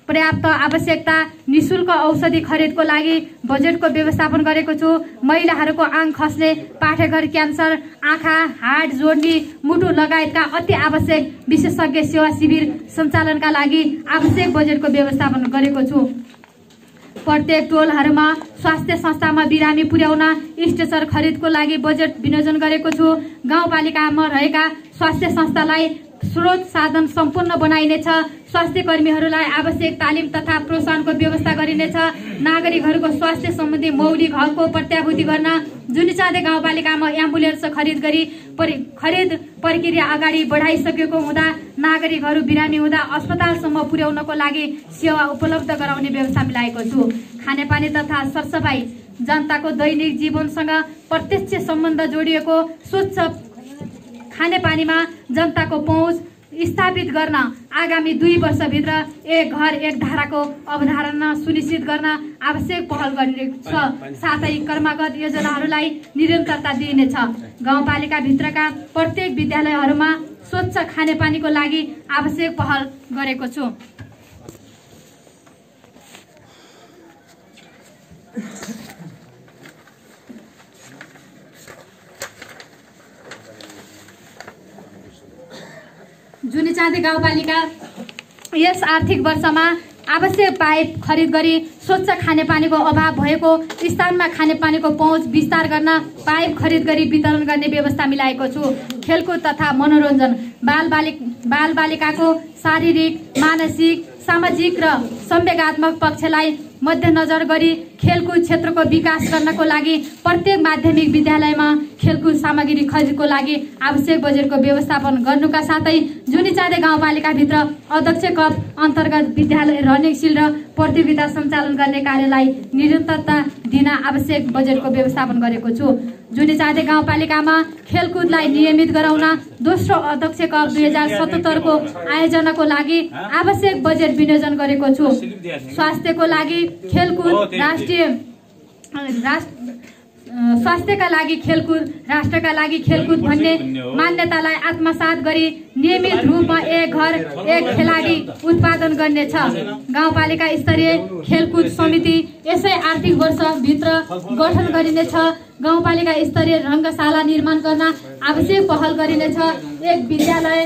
पर्याप्त आवश्यकता निशुल्क औषधि खरिदको लागि बजेटको व्यवस्थापन गरेको छु। महिलाहरूको आङ खस्ने, पाठेघर क्यान्सर, आँखा, हाड जोड्ने, मुटु लगायतका अति आवश्यक विशेषज्ञ सेवा शिविर सञ्चालनका लागि आवश्यक बजेटको व्यवस्थापन गरेको छु। प्रत्येक टोलहरूमा स्वास्थ्य संस्थामा बिरामी पुर्याउन स्ट्रेचर खरिदको लागि बजेट विनियोजन गरेको छु। गाउँपालिकामा रहेका स्वास्थ्य संस्थालाई स्रोत साधन सम्पूर्ण बनाइनेछ। स्वास्थ्य कर्मीहरूलाई आवश्यक तालिम तथा प्रोत्साहनको व्यवस्था गरिनेछ। नागरिकहरूको स्वास्थ्य सम्बन्धी मौलिक हकको प्रत्याभूति गर्न जुनिचाँदे गाउँपालिकामा एम्बुलेन्स खरिद प्रक्रिया अगाडि बढाइसकेको हुँदा नागरिकहरू बिरामी हुँदा अस्पतालसम्म पुर्याउनको लागि सेवा उपलब्ध गराउने व्यवस्था मिलाएको छु। खानेपानी तथा सरसफाई जनताको दैनिक जीवनसँग प्रत्यक्ष सम्बन्ध जोडिएको स्वच्छ खानेपानीमा जनताको पहुँच स्थापित गर्न आगामी 2 वर्षभित्र एक घर एक धाराको अवधारणा सुनिश्चित गर्न आवश्यक पहल गरिनेछ। साथै क्रमागत योजनाहरूलाई निरन्तरता दिइनेछ। गाउँपालिका भित्रका प्रत्येक विद्यालयहरूमा स्वच्छ खानेपानीको लागि आवश्यक पहल गरेको छु। जुनिचाँदे गाउँपालिका यस आर्थिक वर्षमा आवश्यक पाइप खरिद गरी स्वच्छ खानेपानीको अभाव भएको स्थानमा खानेपानीको पहुँच विस्तार गर्न पाइप खरिद गरी वितरण गर्ने व्यवस्था मिलाएको छु। खेलकुद तथा मनोरञ्जन बालबालिकाको शारीरिक, मानसिक, सामाजिक र संवेगात्मक पक्षलाई मध्यनजर गरी खेलकुद क्षेत्रको विकास गर्नको लागि प्रत्येक माध्यमिक विद्यालयमा खेलकुद सामग्री खरिदको लागि आवश्यक बजेटको व्यवस्थापन गर्नुका साथै जुनिचाँदे गाउँपालिकाभित्र अध्यक्ष कप अन्तर्गत विद्यालय रनिङशील र प्रतियोगिता सञ्चालन गर्ने कार्यलाई निरन्तरता दिन आवश्यक बजेटको व्यवस्थापन गरेको छु। जुनिचाँदे गाउँपालिकामा खेलकुदलाई नियमित गराउन दोस्रो अध्यक्ष कप 2077 को आयोजनाको लागि आवश्यक बजेट विनियोजन गरेको छु। स्वास्थ्यको लागि खेलकुद स्वास्थ्यका लागि खेलकुद, राष्ट्रका लागि खेलकुद भन्ने मान्यतालाई आत्मसात गरी नियमित रूपमा एक घर एक खेलाडी उत्पादन गर्नेछ। गाउँपालिका स्तरीय खेलकुद समिति यसै आर्थिक वर्षभित्र गठन गरिनेछ। गाउँपालिका स्तरीय रङ्गशाला निर्माण गर्न आवश्यक पहल गरिनेछ। एक विद्यालय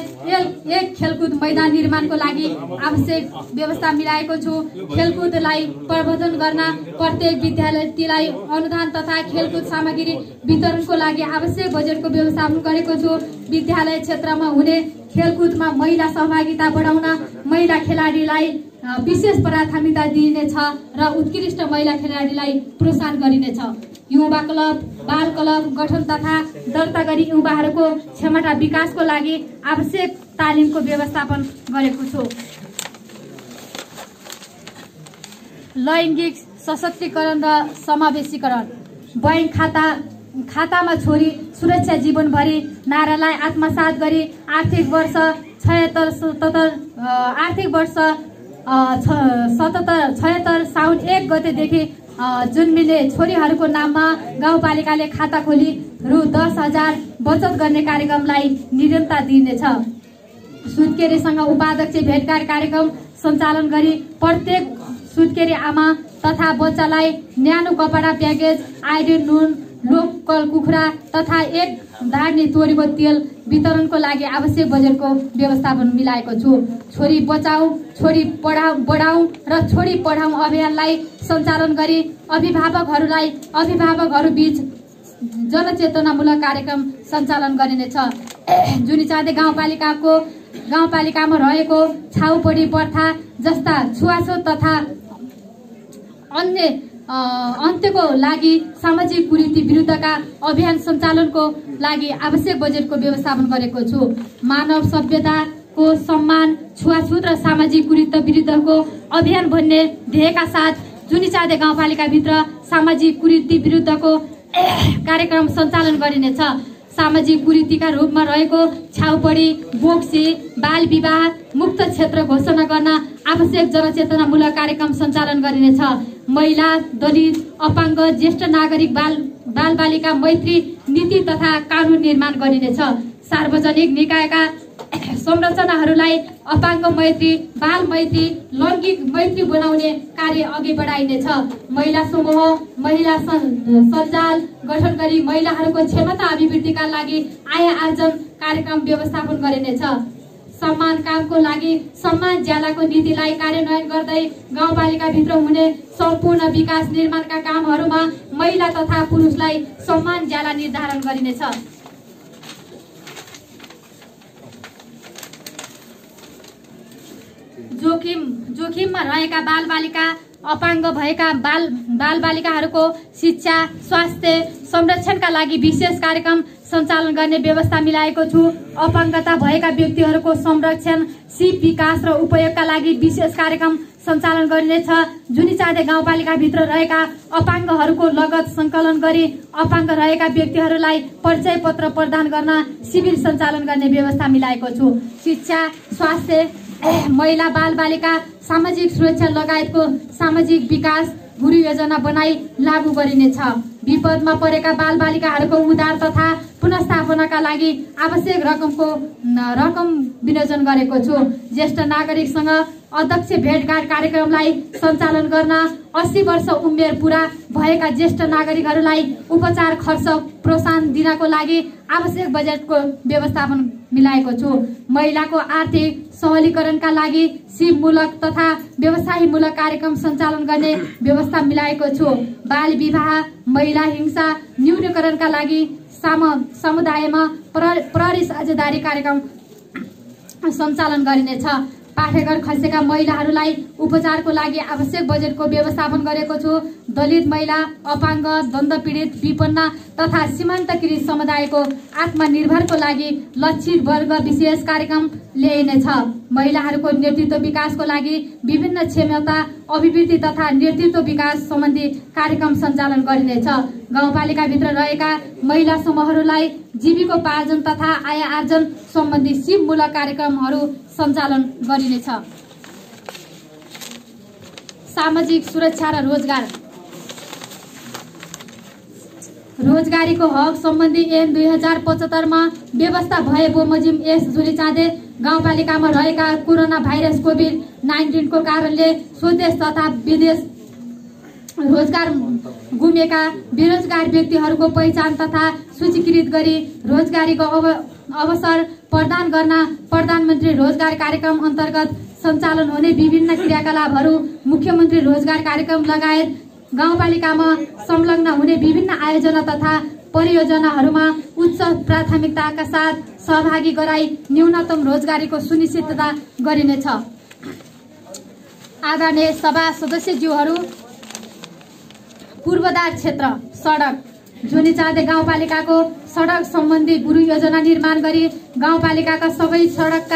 एक खेलकुद मैदान निर्माणको लागि आवश्यक व्यवस्था मिलाएको छु। खेलकुदलाई प्रबन्धन गर्न प्रत्येक विद्यालयलाई अनुदान तथा खेलकुद सामग्री वितरणको लागि आवश्यक बजेटको व्यवस्थापन गरेको छु। विद्यालय क्षेत्रमा हुने खेलकुदमा महिला सहभागिता बढाउन महिला खेलाडीलाई विशेष प्राथमिकता दिइनेछ र उत्कृष्ट महिला खेलाडीलाई प्रोत्साहन गरिनेछ। युवा क्लब, बाल क्लब गठन तथा दर्ता गरी युवाहरूको क्षमता विकासको लागि आवश्यक तालिमको व्यवस्थापन गरेको छु। लैङ्गिक सशक्तिकरण र समावेशीकरण बैंक खातामा छोरी सुरक्षा जीवनभरि नारालाई आत्मसात गरी आर्थिक वर्ष 76 साउन 1 गतेदेखि जन्मिने छोरीहरूको नाममा गाउँपालिकाले खाता खोली रु 10,000 बचत गर्ने कार्यक्रमलाई निरन्तरता दिइनेछ। सुत्केरीसँग उपाध्यक्ष भेटघाट कार्यक्रम सञ्चालन गरी प्रत्येक सुत्केरी आमा तथा बच्चालाई न्यानो कपडा प्याकेज, आइडिन नुन, लोकल कुखुरा तथा 1 धार्नी तोरीको तेल वितरणको लागि आवश्यक बजेटको व्यवस्थापन मिलाएको छु। छोरी बचाऊ, छोरी बढाऊ र छोरी पढाऊ अभियानलाई सञ्चालन गरी अभिभावकहरू बीच जनचेतनामूलक कार्यक्रम सञ्चालन गरिनेछ। जुनिचाँदे गाउँपालिकामा रहेको छाउपडी प्रथा जस्ता छुवाछुत तथा अन्त्यको लागि सामाजिक कुरीति विरुद्धका अभियान सञ्चालनको लागि आवश्यक बजेटको व्यवस्थापन गरेको छु। मानव सभ्यताको सम्मान, छुवाछुत र सामाजिक कुरीति विरुद्धको अभियान भन्ने ध्येयका साथ जुनिचाँदे गाउँपालिकाभित्र सामाजिक कुरीति विरुद्धको कार्यक्रम सञ्चालन गरिनेछ। सामाजिक कुरीतिका रूपमा रहेको छाउपडी, बोक्सी, बाल विवाह मुक्त क्षेत्र घोषणा गर्न आवश्यक जनचेतनामूलक कार्यक्रम सञ्चालन गरिनेछ। महिला, दलित, अपाङ्ग, ज्येष्ठ नागरिक, बालबालिका मैत्री नीति तथा कानून निर्माण गरिनेछ। सार्वजनिक निकायका संरचनाहरूलाई अपाङ्ग मैत्री, बाल मैत्री, लैङ्गिक मैत्री बनाउने कार्य अघि बढाइनेछ। महिला समूह, महिला सञ्जाल गठन गरी महिलाहरूको क्षमता अभिवृद्धिका लागि आय आर्जन कार्यक्रम व्यवस्थापन गरिनेछ। सम्मान कामको लागि सम्मान ज्यालाको नीतिलाई कार्यान्वयन गर्दै गाउँपालिकाभित्र हुने सम्पूर्ण विकास निर्माणका कामहरूमा महिला तथा पुरुषलाई सम्मान ज्याला निर्धारण गरिनेछ। जोखिममा रहेका बालबालिका, अपाङ्ग भएका बालबालिकाहरूको शिक्षा, स्वास्थ्य संरक्षणका लागि विशेष कार्यक्रम सञ्चालन गर्ने व्यवस्था मिलाएको छु। अपाङ्गता भएका व्यक्तिहरूको संरक्षण, सिप विकास र उपयोगका लागि विशेष कार्यक्रम सञ्चालन गरिनेछ। जुनिचाँदे गाउँपालिकाभित्र रहेका अपाङ्गहरूको लगत सङ्कलन गरी अपाङ्ग रहेका व्यक्तिहरूलाई परिचय पत्र प्रदान गर्न शिविर सञ्चालन गर्ने व्यवस्था मिलाएको छु। शिक्षा, स्वास्थ्य, महिला बालबालिका, सामाजिक सुरक्षा लगायतको सामाजिक विकास गुरु योजना बनाई लागू गरिनेछ। विपदमा परेका बालबालिकाहरूको उद्धार तथा पुनर्स्थापनाका लागि आवश्यक रकम विनियोजन गरेको छु। ज्येष्ठ नागरिकसँग अध्यक्ष भेटघाट कार्यक्रमलाई सञ्चालन गर्न 80 वर्ष उमेर पूरा भएका ज्येष्ठ नागरिकहरूलाई उपचार खर्च प्रोत्साहन दिनको लागि आवश्यक बजेटको व्यवस्थापन मिलाएको छु। महिलाको आर्थिक सबलीकरणका लागि सिपमूलक तथा व्यवसायीमूलक कार्यक्रम सञ्चालन गर्ने व्यवस्था मिलाएको छु। बाल विवाह, महिला हिंसा न्यूनीकरणका लागि समुदायमा प्रहरी साझेदारी कार्यक्रम सञ्चालन गरिनेछ। पाठेघर खसेका महिलाहरूलाई उपचारको लागि आवश्यक बजेटको व्यवस्थापन गरेको छु। दलित महिला, अपाङ्ग, द्वन्द पीडित, विपन्न तथा सीमान्तकृत समुदायको आत्मनिर्भरको लागि लक्षित वर्ग विशेष कार्यक्रम ल्याइनेछ। महिलाहरूको नेतृत्व विकासको लागि विभिन्न क्षमता अभिवृद्धि तथा नेतृत्व विकास सम्बन्धी कार्यक्रम सञ्चालन गरिनेछ। गाउँपालिकाभित्र रहेका महिला समूहहरूलाई जीविकोपार्जन तथा आय आर्जन सम्बन्धी सिपमूलक कार्यक्रमहरू सञ्चालन गरिनेछ। सामाजिक सुरक्षा र रोजगारीको हक सम्बन्धी ऐन 2075 मा व्यवस्था भए बमोजिम यस जुनिचाँदे गाउँपालिकामा रहेका कोरोना भाइरस कोभिड-19 को कारणले स्वदेश तथा विदेश रोजगार गुमेका बेरोजगार व्यक्तिहरूको पहिचान तथा सूचीकृत गरी रोजगारीको अवसर प्रदान गर्न प्रधानमन्त्री रोजगार कार्यक्रम अन्तर्गत सञ्चालन हुने विभिन्न क्रियाकलापहरू, मुख्यमन्त्री रोजगार कार्यक्रम लगायत गाउँपालिकामा संलग्न हुने विभिन्न आयोजना तथा परियोजनाहरूमा उच्च प्राथमिकताका साथ सहभागी गराई न्यूनतम रोजगारीको सुनिश्चितता गरिनेछ। आदरणीय सभा सदस्यज्यूहरू, पूर्वाधार क्षेत्र सडक जुनिचाँदे गाउँपालिकाको सडक सम्बन्धी गुरु योजना निर्माण गरी गाउँपालिकाका सबै सडक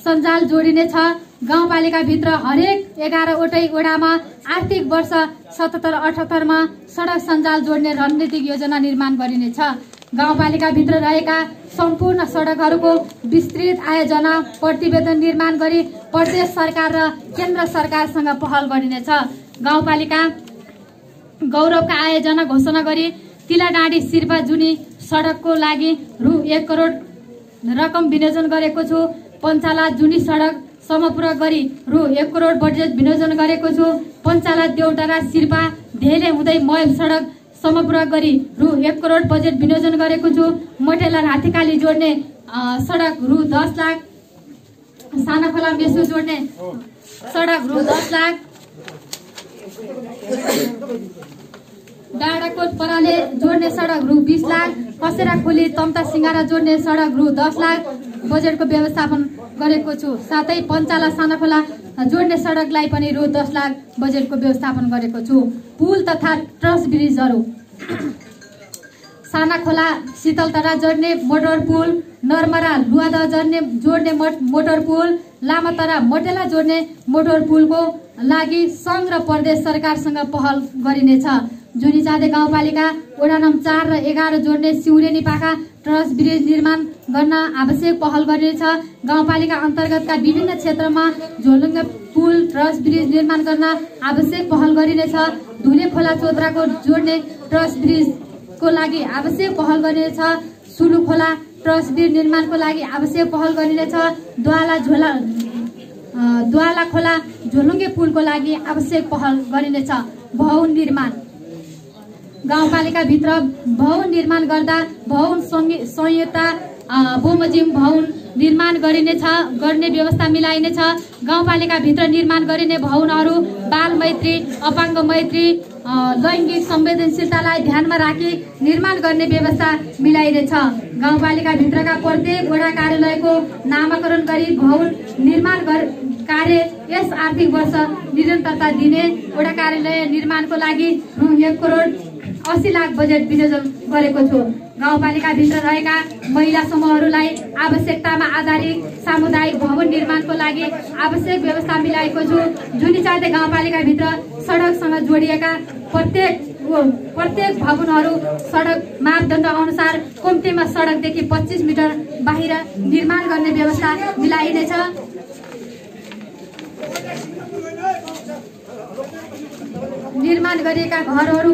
सञ्जाल जोडिनेछ। गाउँपालिकाभित्र हरेक 11वटै वडामा आर्थिक वर्ष 77-78 मा सडक सञ्जाल जोड्ने रणनीतिक योजना निर्माण गरिनेछ। गाउँपालिकाभित्र रहेका सम्पूर्ण सडकहरूको विस्तृत आयोजना प्रतिवेदन निर्माण गरी प्रदेश सरकार र केन्द्र सरकारसँग पहल गरिनेछ। गाउँपालिका गौरवका आयोजना घोषणा गरी तिलाडाँडी शिर्पा जुनी सडकको लागि रु 1 करोड रकम विनियोजन गरेको छु। पञ्चाला जुनी सडक समपूरक गरी रु 1 करोड बजेट विनियोजन गरेको छु। पञ्चाला देउटारा शिर्पा धेले हुँदै मय सडक समपूरक गरी रु 1 करोड बजेट विनियोजन गरेको छु। मटेला राथिकाली जोड्ने सडक रु 10 लाख। सानाखोला मेसु जोड्ने सडक रु 10 लाख। डाँडाकोट पराले जोड्ने सडक रु 20 लाख। कसेरा खोली तम्ता सिंगारा जोड्ने सडक रु 10 लाख बजेटको व्यवस्थापन गरेको छु। साथै पञ्चाला सानाखोला जोड्ने सडकलाई पनि रु 10 लाख बजेटको व्यवस्थापन गरेको छु। पुल तथा ट्रस ब्रिजहरू सानाखोला शीतलतरा जोड्ने मोटर पुल, नर्मरा लुवाद जोड्ने मोटर पुल, लामातरा मटेला जोड्ने मोटर पुलको लागि सङ्घ र प्रदेश सरकारसँग पहल गरिनेछ। जुनिचाँदे गाउँपालिका वडा नम्बर 4 र 11 जोड्ने सिउरेनी पाखा ट्रस ब्रिज निर्माण गर्न आवश्यक पहल गरिनेछ। गाउँपालिका अन्तर्गतका विभिन्न क्षेत्रमा झोलुङ्गे पुल ट्रस ब्रिज निर्माण गर्न आवश्यक पहल गरिनेछ। धुले खोला चोद्राको जोड्ने ट्रस ब्रिजको लागि आवश्यक पहल गरिनेछ। सुलु खोला ट्रस ब्रिज निर्माणको लागि आवश्यक पहल गरिनेछ। द्वाला खोला झोलुङ्गे पुलको लागि आवश्यक पहल गरिनेछ। भवन निर्माण गाउँपालिका भित्र भवन निर्माण गर्दा भवन संहिता बमोजिम भवन निर्माण गर्ने व्यवस्था मिलाइनेछ। गाउँपालिका भित्र निर्माण गरिने भवनहरू बाल मैत्री, अपाङ्ग मैत्री, लैङ्गिक संवेदनशीलतालाई ध्यानमा राखी निर्माण गर्ने व्यवस्था मिलाइनेछ। गाउँपालिका भित्रका प्रत्येक वडा कार्यालयको नामाकरण गरी भवन निर्माण कार्य यस आर्थिक वर्ष निरन्तरता दिने। वडा कार्यालय निर्माणको लागि रु 1 करोड 80 लाख बजेट विनियोजन गरेको छु। गाउँपालिका भित्र रहेका महिला समूहहरूलाई आवश्यकतामा आधारित सामुदायिक भवन निर्माणको लागि आवश्यक व्यवस्था मिलाएको छु। जुनिचाँदे गाउँपालिका भित्र सडकसँग जोडिएका प्रत्येक भवनहरू सडक मापदण्ड अनुसार कम्तीमा सडकदेखि 25 मिटर बाहिर निर्माण गर्ने व्यवस्था मिलाइनेछ। निर्माण गरिएका घरहरू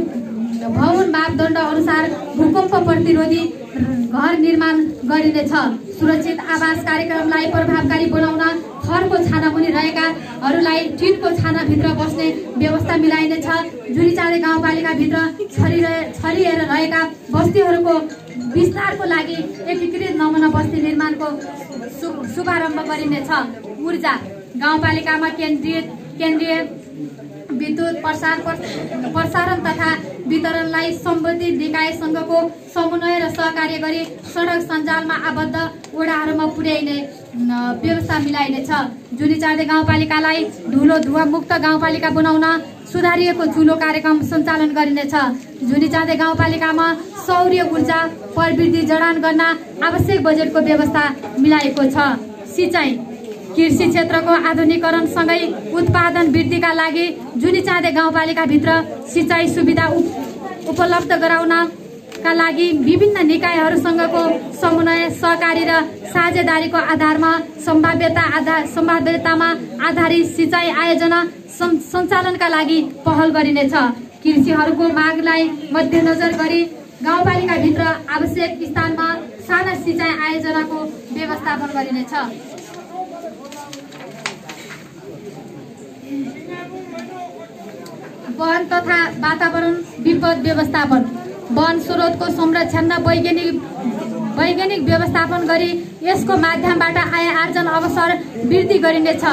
भवन मापदण्ड अनुसार भूकम्प प्रतिरोधी घर निर्माण गरिनेछ। सुरक्षित आवास कार्यक्रमलाई प्रभावकारी बनाउन थरको छानामुनि रहेकाहरूलाई टिनको छानाभित्र बस्ने व्यवस्था मिलाइनेछ। जुनिचाँदे गाउँपालिका भित्र छरिएर रहेका बस्तीहरूको विस्तारको लागि एकीकृत नमुना बस्ती निर्माणको शुभारम्भ गरिनेछ। ऊर्जा गाउँपालिकामा केन्द्रीय विद्युत प्रसारण तथा वितरणलाई सम्बन्धित निकायसँगको समन्वय र सहकार्य गरी सडक सञ्जालमा आबद्ध वडाहरूमा पुर्याइने व्यवस्था मिलाइनेछ। जुनिचाँदे गाउँपालिकालाई धुलो धुवा मुक्त गाउँपालिका बनाउन सुधारिएको चुलो कार्यक्रम सञ्चालन गरिनेछ। जुनिचाँदे गाउँपालिकामा सौर्य ऊर्जा प्रविधि जडान गर्न आवश्यक बजेटको व्यवस्था मिलाएको छ। सिँचाइ कृषि क्षेत्रको आधुनिकीकरणसँगै उत्पादन वृद्धिका लागि जुनिचाँदे गाउँपालिका भित्र सिँचाइ सुविधा उपलब्ध गराउनका लागि विभिन्न निकायहरूसँगको समन्वय सहकारी र साझेदारीको आधारमा सम्भाव्यतामा आधारित सिँचाइ आयोजना सञ्चालनका लागि पहल गरिनेछ। कृषिहरूको मागलाई मध्यनजर गरी गाउँपालिका भित्र आवश्यक स्थानमा साना सिँचाइ आयोजनाको व्यवस्थापन गरिनेछ। वन तथा वातावरण विपद व्यवस्थापन वन स्रोतको संरक्षण र वैज्ञानिक व्यवस्थापन गरी यसको माध्यमबाट आय आर्जन अवसर वृद्धि गरिनेछ।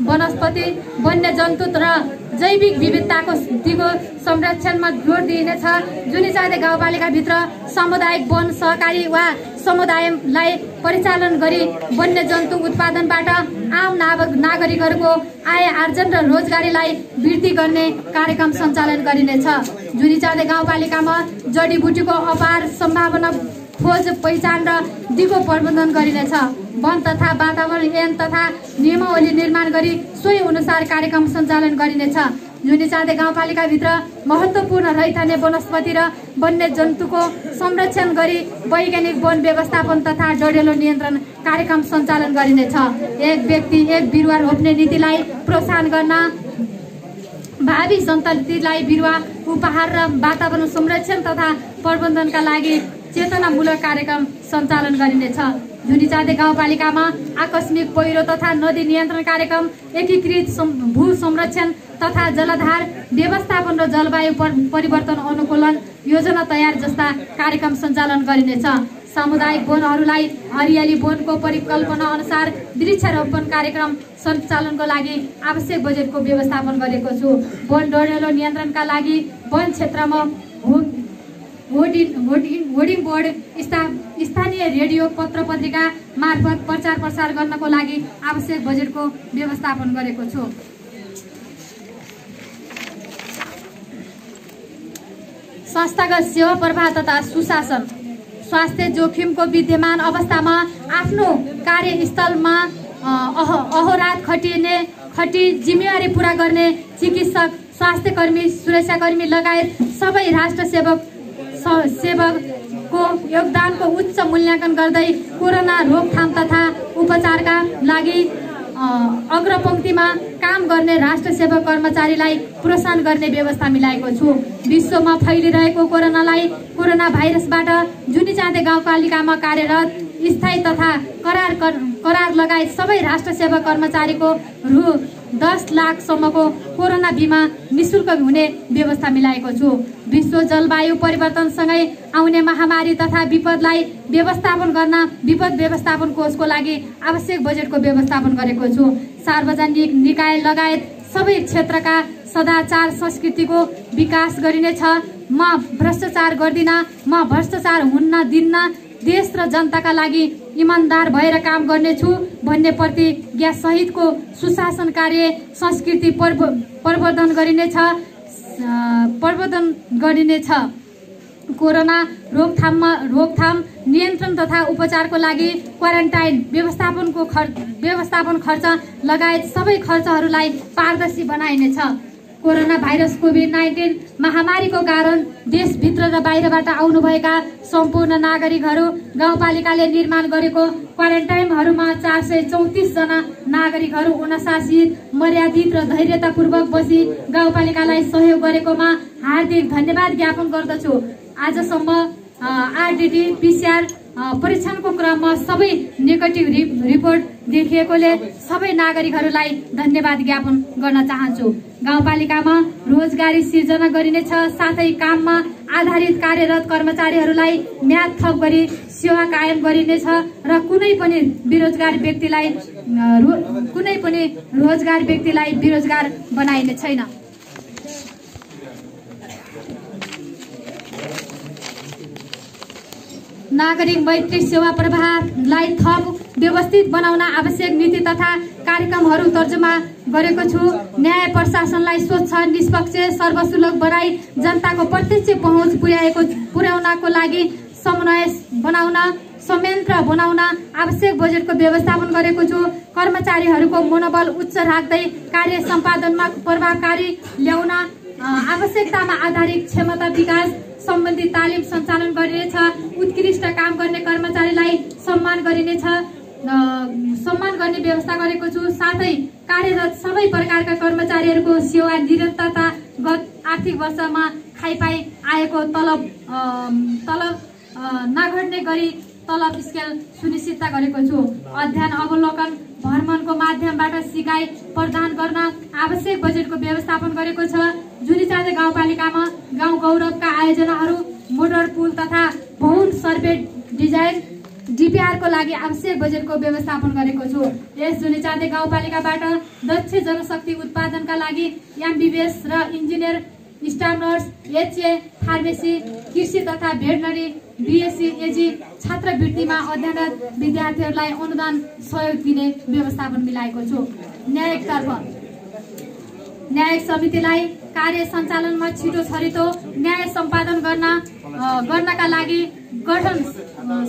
वनस्पति, वन्यजन्तु र जैविक विविधताको दिगो संरक्षणमा जोड दिइनेछ। जुनिचाँदे गाउँपालिका भित्र सामुदायिक वन सहकारी वा समुदायलाई परिचालन गरी वन्यजन्तु उत्पादनबाट आम नागरिकहरूको आय आर्जन र रोजगारीलाई वृद्धि गर्ने कार्यक्रम सञ्चालन गरिनेछ। जुनिचाँदे गाउँपालिकामा जडीबुटीको अपार सम्भावना खोज पहिचान र दिगो प्रबन्धन गरिनेछ। वन तथा वातावरण ऐन तथा नियमावली निर्माण गरी सोही अनुसार कार्यक्रम सञ्चालन गरिनेछ। जुनिचाँदे गाउँपालिका भित्र महत्त्वपूर्ण रहिथाने वनस्पति र वन्यजन्तुको संरक्षण गरी वैज्ञानिक वन व्यवस्थापन तथा डढेलो नियन्त्रण कार्यक्रम सञ्चालन गरिनेछ। एक व्यक्ति एक बिरुवा रोप्ने नीतिलाई प्रोत्साहन गर्न भावी सन्ततिलाई बिरुवा उपहार र वातावरण संरक्षण तथा प्रबन्धनका लागि चेतनामूलक कार्यक्रम सञ्चालन गरिनेछ। झुनीचाँदे गाउँपालिकामा आकस्मिक पहिरो तथा नदी नियन्त्रण कार्यक्रम, एकीकृत भू संरक्षण तथा जलधार व्यवस्थापन र जलवायु परिवर्तन अनुकूलन योजना तयार जस्ता कार्यक्रम सञ्चालन गरिनेछ। सामुदायिक वनहरूलाई हरियाली वनको परिकल्पना अनुसार वृक्षारोपण कार्यक्रम सञ्चालनको लागि आवश्यक बजेटको व्यवस्थापन गरेको छु। वन डढेलो नियन्त्रणका लागि वन क्षेत्रमा होर्डिङ बोर्ड, स्थानीय रेडियो, पत्र पत्रिका मार्फत प्रचार प्रसार गर्नको लागि आवश्यक बजेटको व्यवस्थापन गरेको छु। संस्थागत सेवा प्रवाह तथा सुशासन, स्वास्थ्य जोखिमको विद्यमान अवस्थामा आफ्नो कार्यस्थलमा अहोरात खटी जिम्मेवारी पूरा गर्ने चिकित्सक, स्वास्थ्यकर्मी, सुरक्षाकर्मी लगायत सबै राष्ट्र सेवकको योगदानको उच्च मूल्याङ्कन गर्दै कोरोना रोकथाम तथा उपचारका लागि अग्रपङ्क्तिमा काम गर्ने राष्ट्र सेवक कर्मचारीलाई प्रोत्साहन गर्ने व्यवस्था मिलाएको छु। विश्वमा फैलिरहेको कोरोना भाइरसबाट झुनीचाँदे गाउँपालिकामा कार्यरत स्थायी तथा करार लगायत सबै राष्ट्र सेवक कर्मचारीको रु 10 लाखसम्मको कोरोना बिमा निशुल्क हुने व्यवस्था मिलाएको छु। विश्व जलवायु परिवर्तनसँगै आउने महामारी तथा विपदलाई व्यवस्थापन गर्न विपद व्यवस्थापन कोषको लागि आवश्यक बजेटको व्यवस्थापन गरेको छु। सार्वजनिक निकाय लगायत सबै क्षेत्रका सदाचार संस्कृतिको विकास गरिनेछ। म भ्रष्टाचार गर्दिनँ, म भ्रष्टाचार हुन्न दिन्न, देश र जनताका लागि इमानदार भएर काम गर्नेछु भन्ने प्रतिज्ञा सहितको सुशासन कार्य संस्कृति प्रवर्धन गरिनेछ। कोरोना रोकथाम नियन्त्रण तथा उपचारको लागि क्वारेन्टाइन व्यवस्थापन खर्च लगायत सबै खर्चहरूलाई पारदर्शी बनाइनेछ। कोरोना भाइरस कोभिड-19 महामारीको कारण देशभित्र र बाहिरबाट आउनुभएका सम्पूर्ण नागरिकहरू गाउँपालिकाले निर्माण गरेको क्वारेन्टाइनहरूमा 434 जना नागरिकहरू अनुशासित, मर्यादित र धैर्यतापूर्वक बसी गाउँपालिकालाई सहयोग गरेकोमा हार्दिक धन्यवाद ज्ञापन गर्दछु। आजसम्म आरडिटी पीसीआर परीक्षणको क्रममा सबै नेगेटिभ रिपोर्ट देखिएकोले सबै नागरिकहरूलाई धन्यवाद ज्ञापन गर्न चाहन्छु। गाउँपालिकामा रोजगारी सिर्जना गरिनेछ, साथै काममा आधारित कार्यरत कर्मचारीहरूलाई म्याद थप गरी सेवा कायम गरिनेछ र कुनै पनि रोजगार व्यक्तिलाई बेरोजगार बनाइने छैन। नागरिक मैत्री सेवा प्रवाहलाई थप व्यवस्थित बनाउन आवश्यक नीति तथा कार्यक्रमहरू तर्जुमा गरेको छु। न्याय प्रशासनलाई स्वच्छ, निष्पक्ष, सर्वसुलभ बनाई जनताको प्रत्यक्ष पहुँच पुर्याउनको लागि समन्वय बनाउन, संयन्त्र बनाउन आवश्यक बजेटको व्यवस्थापन गरेको छु। कर्मचारीहरूको मनोबल उच्च राख्दै कार्य सम्पादनमा प्रभावकारी ल्याउन आवश्यकतामा आधारित क्षमता विकास सम्बन्धी तालिम सञ्चालन गरिनेछ। उत्कृष्ट काम गर्ने कर्मचारीलाई सम्मान गर्ने व्यवस्था गरेको छु। साथै कार्यरत सबै प्रकारका कर्मचारीहरूको सेवा निरन्तरता गत आर्थिक वर्षमा खाइपाई आएको तलब नघट्ने गरी तलब स्केल सुनिश्चितता गरेको छु। अध्ययन अवलोकन भ्रमणको माध्यमबाट सिकाइ प्रदान गर्न आवश्यक बजेटको व्यवस्थापन गरेको छ। झुनीचाँदे गाउँपालिकामा गाउँ गौरवका आयोजनाहरू, मोटर पुल तथा भवन सर्वे डिजाइन डीपीआरको लागि आवश्यक बजेटको व्यवस्थापन गरेको छु। यस झुनीचाँदे गाउँपालिकाबाट दक्ष जनशक्ति उत्पादनका लागि एमबीबीएस र engineer, staff nurse, HA, pharmacy, कृषि तथा भेटनरी, बीएससी, एजी छात्रवृत्तिमा अध्ययनरत विद्यार्थीहरूलाई अनुदान सहयोग दिने व्यवस्थापन मिलाएको छु। न्यायिक समितिलाई कार्य सञ्चालनमा छिटो छरितो न्याय सम्पादन गर्नका लागि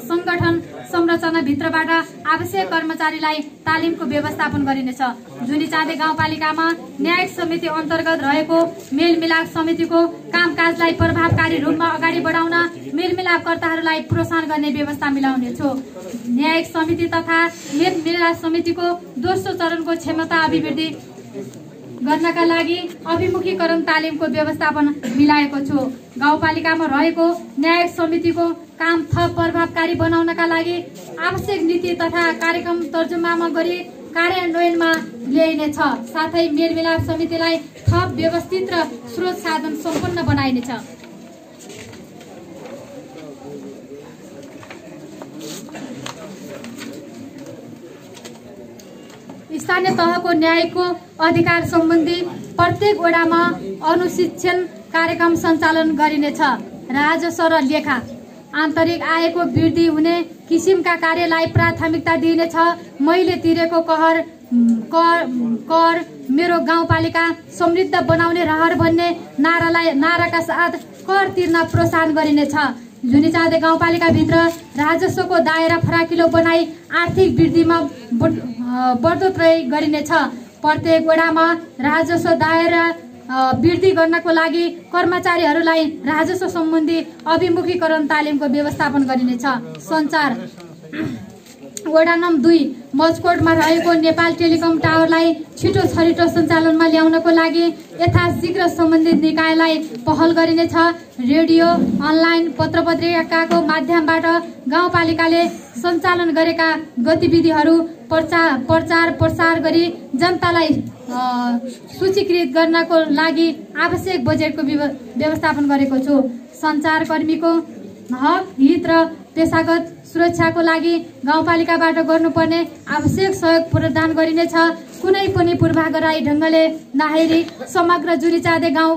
संगठन संरचना भित्रबाट आवश्यक कर्मचारीलाई तालिमको व्यवस्थापन गरिनेछ। झुनीचाँदे गाउँपालिकामा न्यायिक समिति अन्तर्गत रहेको मेलमिलाप समितिको कामकाजलाई प्रभावकारी रूपमा अगाडि बढाउन मेलमिलापकर्ताहरूलाई प्रोत्साहन गर्ने व्यवस्था मिलाउनेछु। न्यायिक समिति तथा मेलमिलाप समितिको दोस्रो चरणको क्षमता अभिवृद्धि गर्नका लागि अभिमुखीकरण तालिमको व्यवस्थापन मिलाएको छु। गाउँपालिकामा रहेको न्यायिक समितिको काम थप प्रभावकारी बनाउनका लागि आवश्यक नीति तथा कार्यक्रम तर्जुमामा गरी कार्यान्वयनमा ल्याइनेछ। साथै मेलमिलाप समितिलाई थप व्यवस्थित र स्रोत साधन सम्पन्न बनाइनेछ। स्थानीय तहको न्यायको अधिकार सम्बन्धी प्रत्येक वडामा अनुशिक्षण कार्यक्रम सञ्चालन गरिनेछ। राजस्व र लेखा आन्तरिक आयको वृद्धि हुने किसिमका कार्यलाई प्राथमिकता दिइनेछ। मैले तिरेको कर मेरो गाउँपालिका समृद्ध बनाउने रहर भन्ने नाराका साथ कर तिर्न प्रोत्साहन गरिनेछ। झुनीचाँदे गाउँपालिकाभित्र राजस्वको दायरा फराकिलो बनाई आर्थिक वृद्धिमा बढोत्तरी गरिनेछ। प्रत्येक वडामा राजस्व दायरा वृद्धि गर्नको लागि कर्मचारीहरूलाई राजस्व सम्बन्धी अभिमुखीकरण तालिमको व्यवस्थापन गरिनेछ। सञ्चार वडा नम्बर 2 मजकोटमा रहेको नेपाल टेलिकम टावरलाई छिटो छरिटो सञ्चालनमा ल्याउनको लागि यथाशीघ्र सम्बन्धित निकायलाई पहल गरिनेछ। रेडियो अनलाइन पत्रपत्रिकाको माध्यमबाट गाउँपालिकाले सञ्चालन गरेका गतिविधिहरू प्रचार प्रसार गरी जनतालाई सूचीकृत गर्नको लागि आवश्यक बजेटको व्यवस्थापन गरेको छु। सञ्चारकर्मीको हक हित र पेशागत सुरक्षाको लागि गाउँपालिकाबाट गर्नुपर्ने आवश्यक सहयोग प्रदान गरिनेछ। कुनै पनि पूर्वाग्रही ढङ्गले नहेरी समग्र झुनीचाँदे गाउँ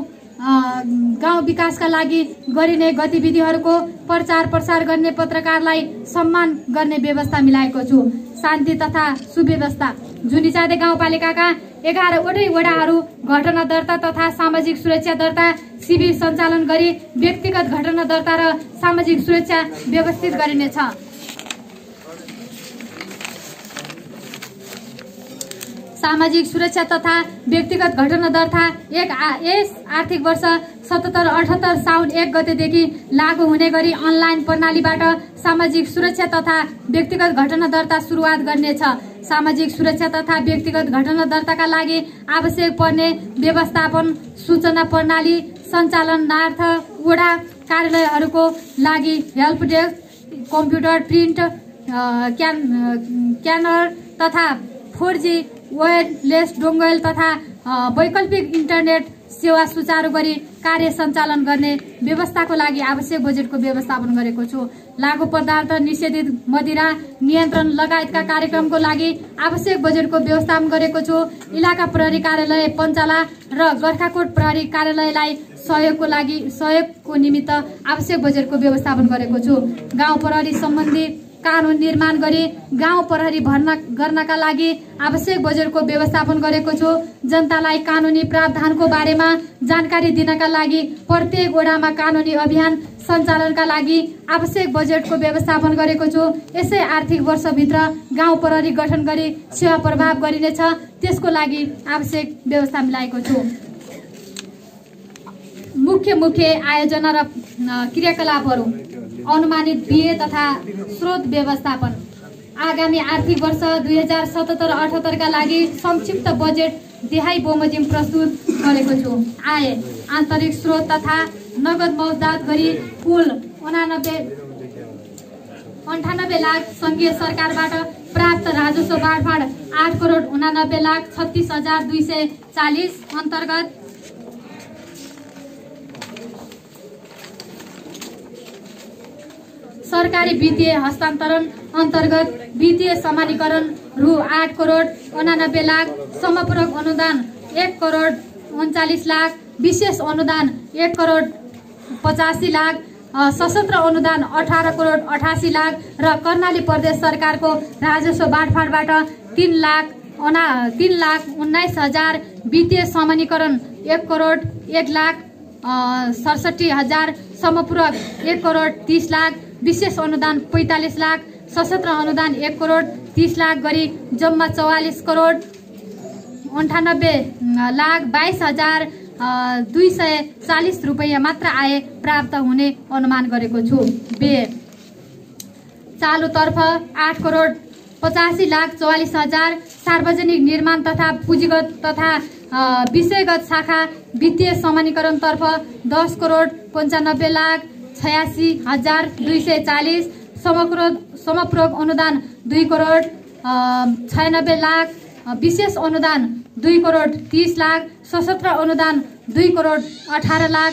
विकासका लागि गरिने गतिविधिहरूको प्रचार प्रसार गर्ने पत्रकारलाई सम्मान गर्ने व्यवस्था मिलाएको छु। शान्ति तथा सुव्यवस्था झुनीचाँदे गाउँपालिकाका 11 वटै वडाहरू घटना दर्ता तथा सामाजिक सुरक्षा दर्ता शिविर सञ्चालन गरी व्यक्तिगत घटना दर्ता र सामाजिक सुरक्षा व्यवस्थित गरिनेछ। सामाजिक सुरक्षा तथा व्यक्तिगत घटना दर्ता यस आर्थिक वर्ष 77-78 साउन 1 गतेदेखि लागू हुने गरी अनलाइन प्रणालीबाट सामाजिक सुरक्षा तथा व्यक्तिगत घटना दर्ता सुरुवात गर्नेछ। सामाजिक सुरक्षा तथा व्यक्तिगत घटना दर्ताका लागि आवश्यक पर्ने व्यवस्थापन सूचना प्रणाली सञ्चालनार्थ वडा कार्यालयहरूको लागि हेल्प डेस्क, कम्प्युटर प्रिन्ट क्यानर तथा 4G वायरलेस डोङ्गल तथा वैकल्पिक इन्टरनेट सेवा सुचारू गरी कार्य सञ्चालन गर्ने व्यवस्थाको लागि आवश्यक बजेटको व्यवस्थापन गरेको छु। लागू पदार्थ निषेधित मदिरा नियन्त्रण लगायतका कार्यक्रमको लागि आवश्यक बजेटको व्यवस्थापन गरेको छु। इलाका प्रहरी कार्यालय पञ्चाला र गोर्खाकोट प्रहरी कार्यालयलाई सहयोगको निमित्त आवश्यक बजेटको व्यवस्थापन गरेको छु। गाउँ प्रहरी सम्बन्धी कानून निर्माण गरी गाउँ प्रहरी भर्ना गर्नका लागि आवश्यक बजेटको व्यवस्थापन गरेको छु। जनतालाई कानूनी प्रावधानको बारेमा जानकारी दिनका लागि प्रत्येक वडामा कानूनी अभियान सञ्चालनका लागि आवश्यक बजेटको व्यवस्थापन गरेको छु। यसै आर्थिक वर्षभित्र गाउँ प्रहरी गठन गरी सेवा प्रभाव गरिनेछ, त्यसको लागि आवश्यक व्यवस्था मिलाएको छु। मुख्य आयोजना र क्रियाकलापहरू अनुमानित व्यय तथा स्रोत व्यवस्थापन आगामी आर्थिक वर्ष 2077-78 का लागि संक्षिप्त बजेट देहाई बमोजिम प्रस्तुत गरेको छु। आय आन्तरिक स्रोत तथा नगद मौजदात गरी कुल 98 लाख संघीय सरकारबाट प्राप्त राजस्व बाँडफाँड 8,89,36,240 अन्तर्गत सरकारी वित्तीय हस्तान्तरण अन्तर्गत वित्तीय समानीकरण रु 8,89,00,000 समपूरक अनुदान 1,39,00,000 विशेष अनुदान 1,85,00,000 सशस्त्र अनुदान 18,88,00,000 र कर्णाली प्रदेश सरकारको राजस्व बाँडफाँडबाट 3,19,000 वित्तीय समानीकरण 1,01,67,000 समपूरक 1,30,00,000 विशेष अनुदान 45,00,000 सशस्त्र अनुदान 1,30,00,000 गरी जम्मा 44,22,240 रुपैयाँ मात्र आय प्राप्त हुने अनुमान गरेको छु। व्यय चालुतर्फ 8,85,44,000 सार्वजनिक निर्माण तथा पुँजीगत तथा विषयगत शाखा वित्तीय समानीकरणतर्फ 10,95,00,000 86,240, समप्रयोग अनुदान 2 करोड 96 लाख, विशेष अनुदान 2 करोड 30 लाख, सशस्त्र अनुदान 2 करोड 18 लाख,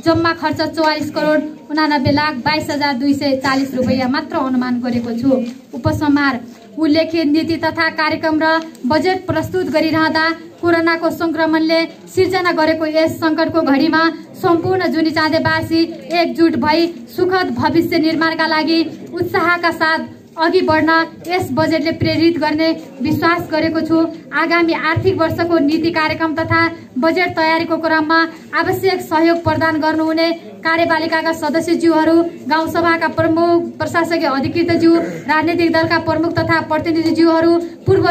जम्मा खर्च 44 करोड 89 लाख 22,240 रुपैयाँ मात्र अनुमान गरेको छु। उपसंहार। उल्लेखित नीति तथा कार्यक्रम र बजेट प्रस्तुत गरिरहँदा कोरोनाको संक्रमणले सिर्जना गरेको यस संकटको घडीमा सम्पूर्ण जुनीचाँदेवासी एकजुट भई सुखद भविष्य निर्माणका लागि उत्साहका साथ अघि बढ्न यस बजेटले प्रेरित गर्ने विश्वास गरेको छु। आगामी आर्थिक वर्षको नीति कार्यक्रम तथा बजेट तयारीको क्रममा आवश्यक सहयोग प्रदान गर्नुहुने कार्यपालिकाका सदस्यज्यूहरू, गाउँसभाका प्रमुख, प्रशासकीय अधिकृतज्यू, राजनीतिक दलका प्रमुख तथा प्रतिनिधिज्यूहरू, पूर्व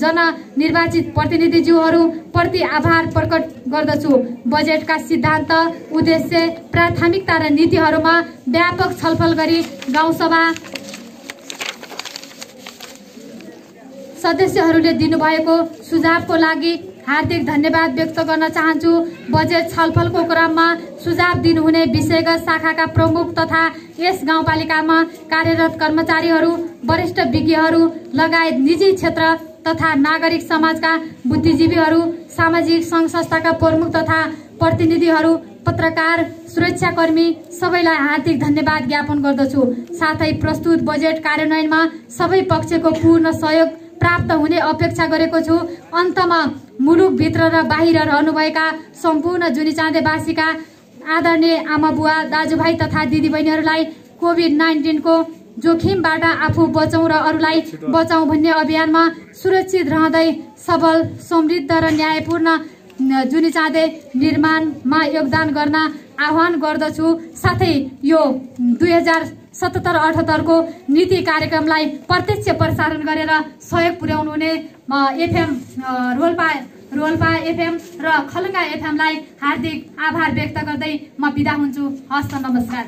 जननिर्वाचित प्रतिनिधिज्यूहरू प्रति आभार प्रकट गर्दछु। बजेटका सिद्धान्त, उद्देश्य, प्राथमिकता र नीतिहरूमा व्यापक छलफल गरी गाउँसभा सदस्यहरूले दिनुभएको सुझावको लागि हार्दिक धन्यवाद व्यक्त गर्न चाहन्छु। बजेट छलफलको क्रममा सुझाव दिनुहुने विषयगत शाखाका प्रमुख तथा यस गाउँपालिकामा कार्यरत कर्मचारीहरू, वरिष्ठ विज्ञहरू लगायत निजी क्षेत्र तथा नागरिक समाजका बुद्धिजीवीहरू, सामाजिक सङ्घ संस्थाका प्रमुख तथा प्रतिनिधिहरू, पत्रकार, सुरक्षाकर्मी सबैलाई हार्दिक धन्यवाद ज्ञापन गर्दछु। साथै प्रस्तुत बजेट कार्यान्वयनमा सबै पक्षको पूर्ण सहयोग प्राप्त हुने अपेक्षा गरेको छु। अन्तमा मुलुकभित्र र बाहिर रहनुभएका सम्पूर्ण जुनीचाँदेवासीका आदरणीय आमा बुवा, दाजुभाइ तथा दिदीबहिनीहरूलाई कोभिड-19 को जोखिमबाट आफू बचौँ र अरूलाई बचाउँ भन्ने अभियानमा सुरक्षित रहँदै सबल, समृद्ध र न्यायपूर्ण जुनीचाँदे निर्माणमा योगदान गर्न आह्वान गर्दछु। साथै यो 2077-78 को नीति कार्यक्रमलाई प्रत्यक्ष प्रसारण गरेर सहयोग पुर्याउनु हुने एफएम रोल्पा एफएम र खलङ्गा एफएमलाई हार्दिक आभार व्यक्त गर्दै म बिदा हुन्छु। हस्त, नमस्कार।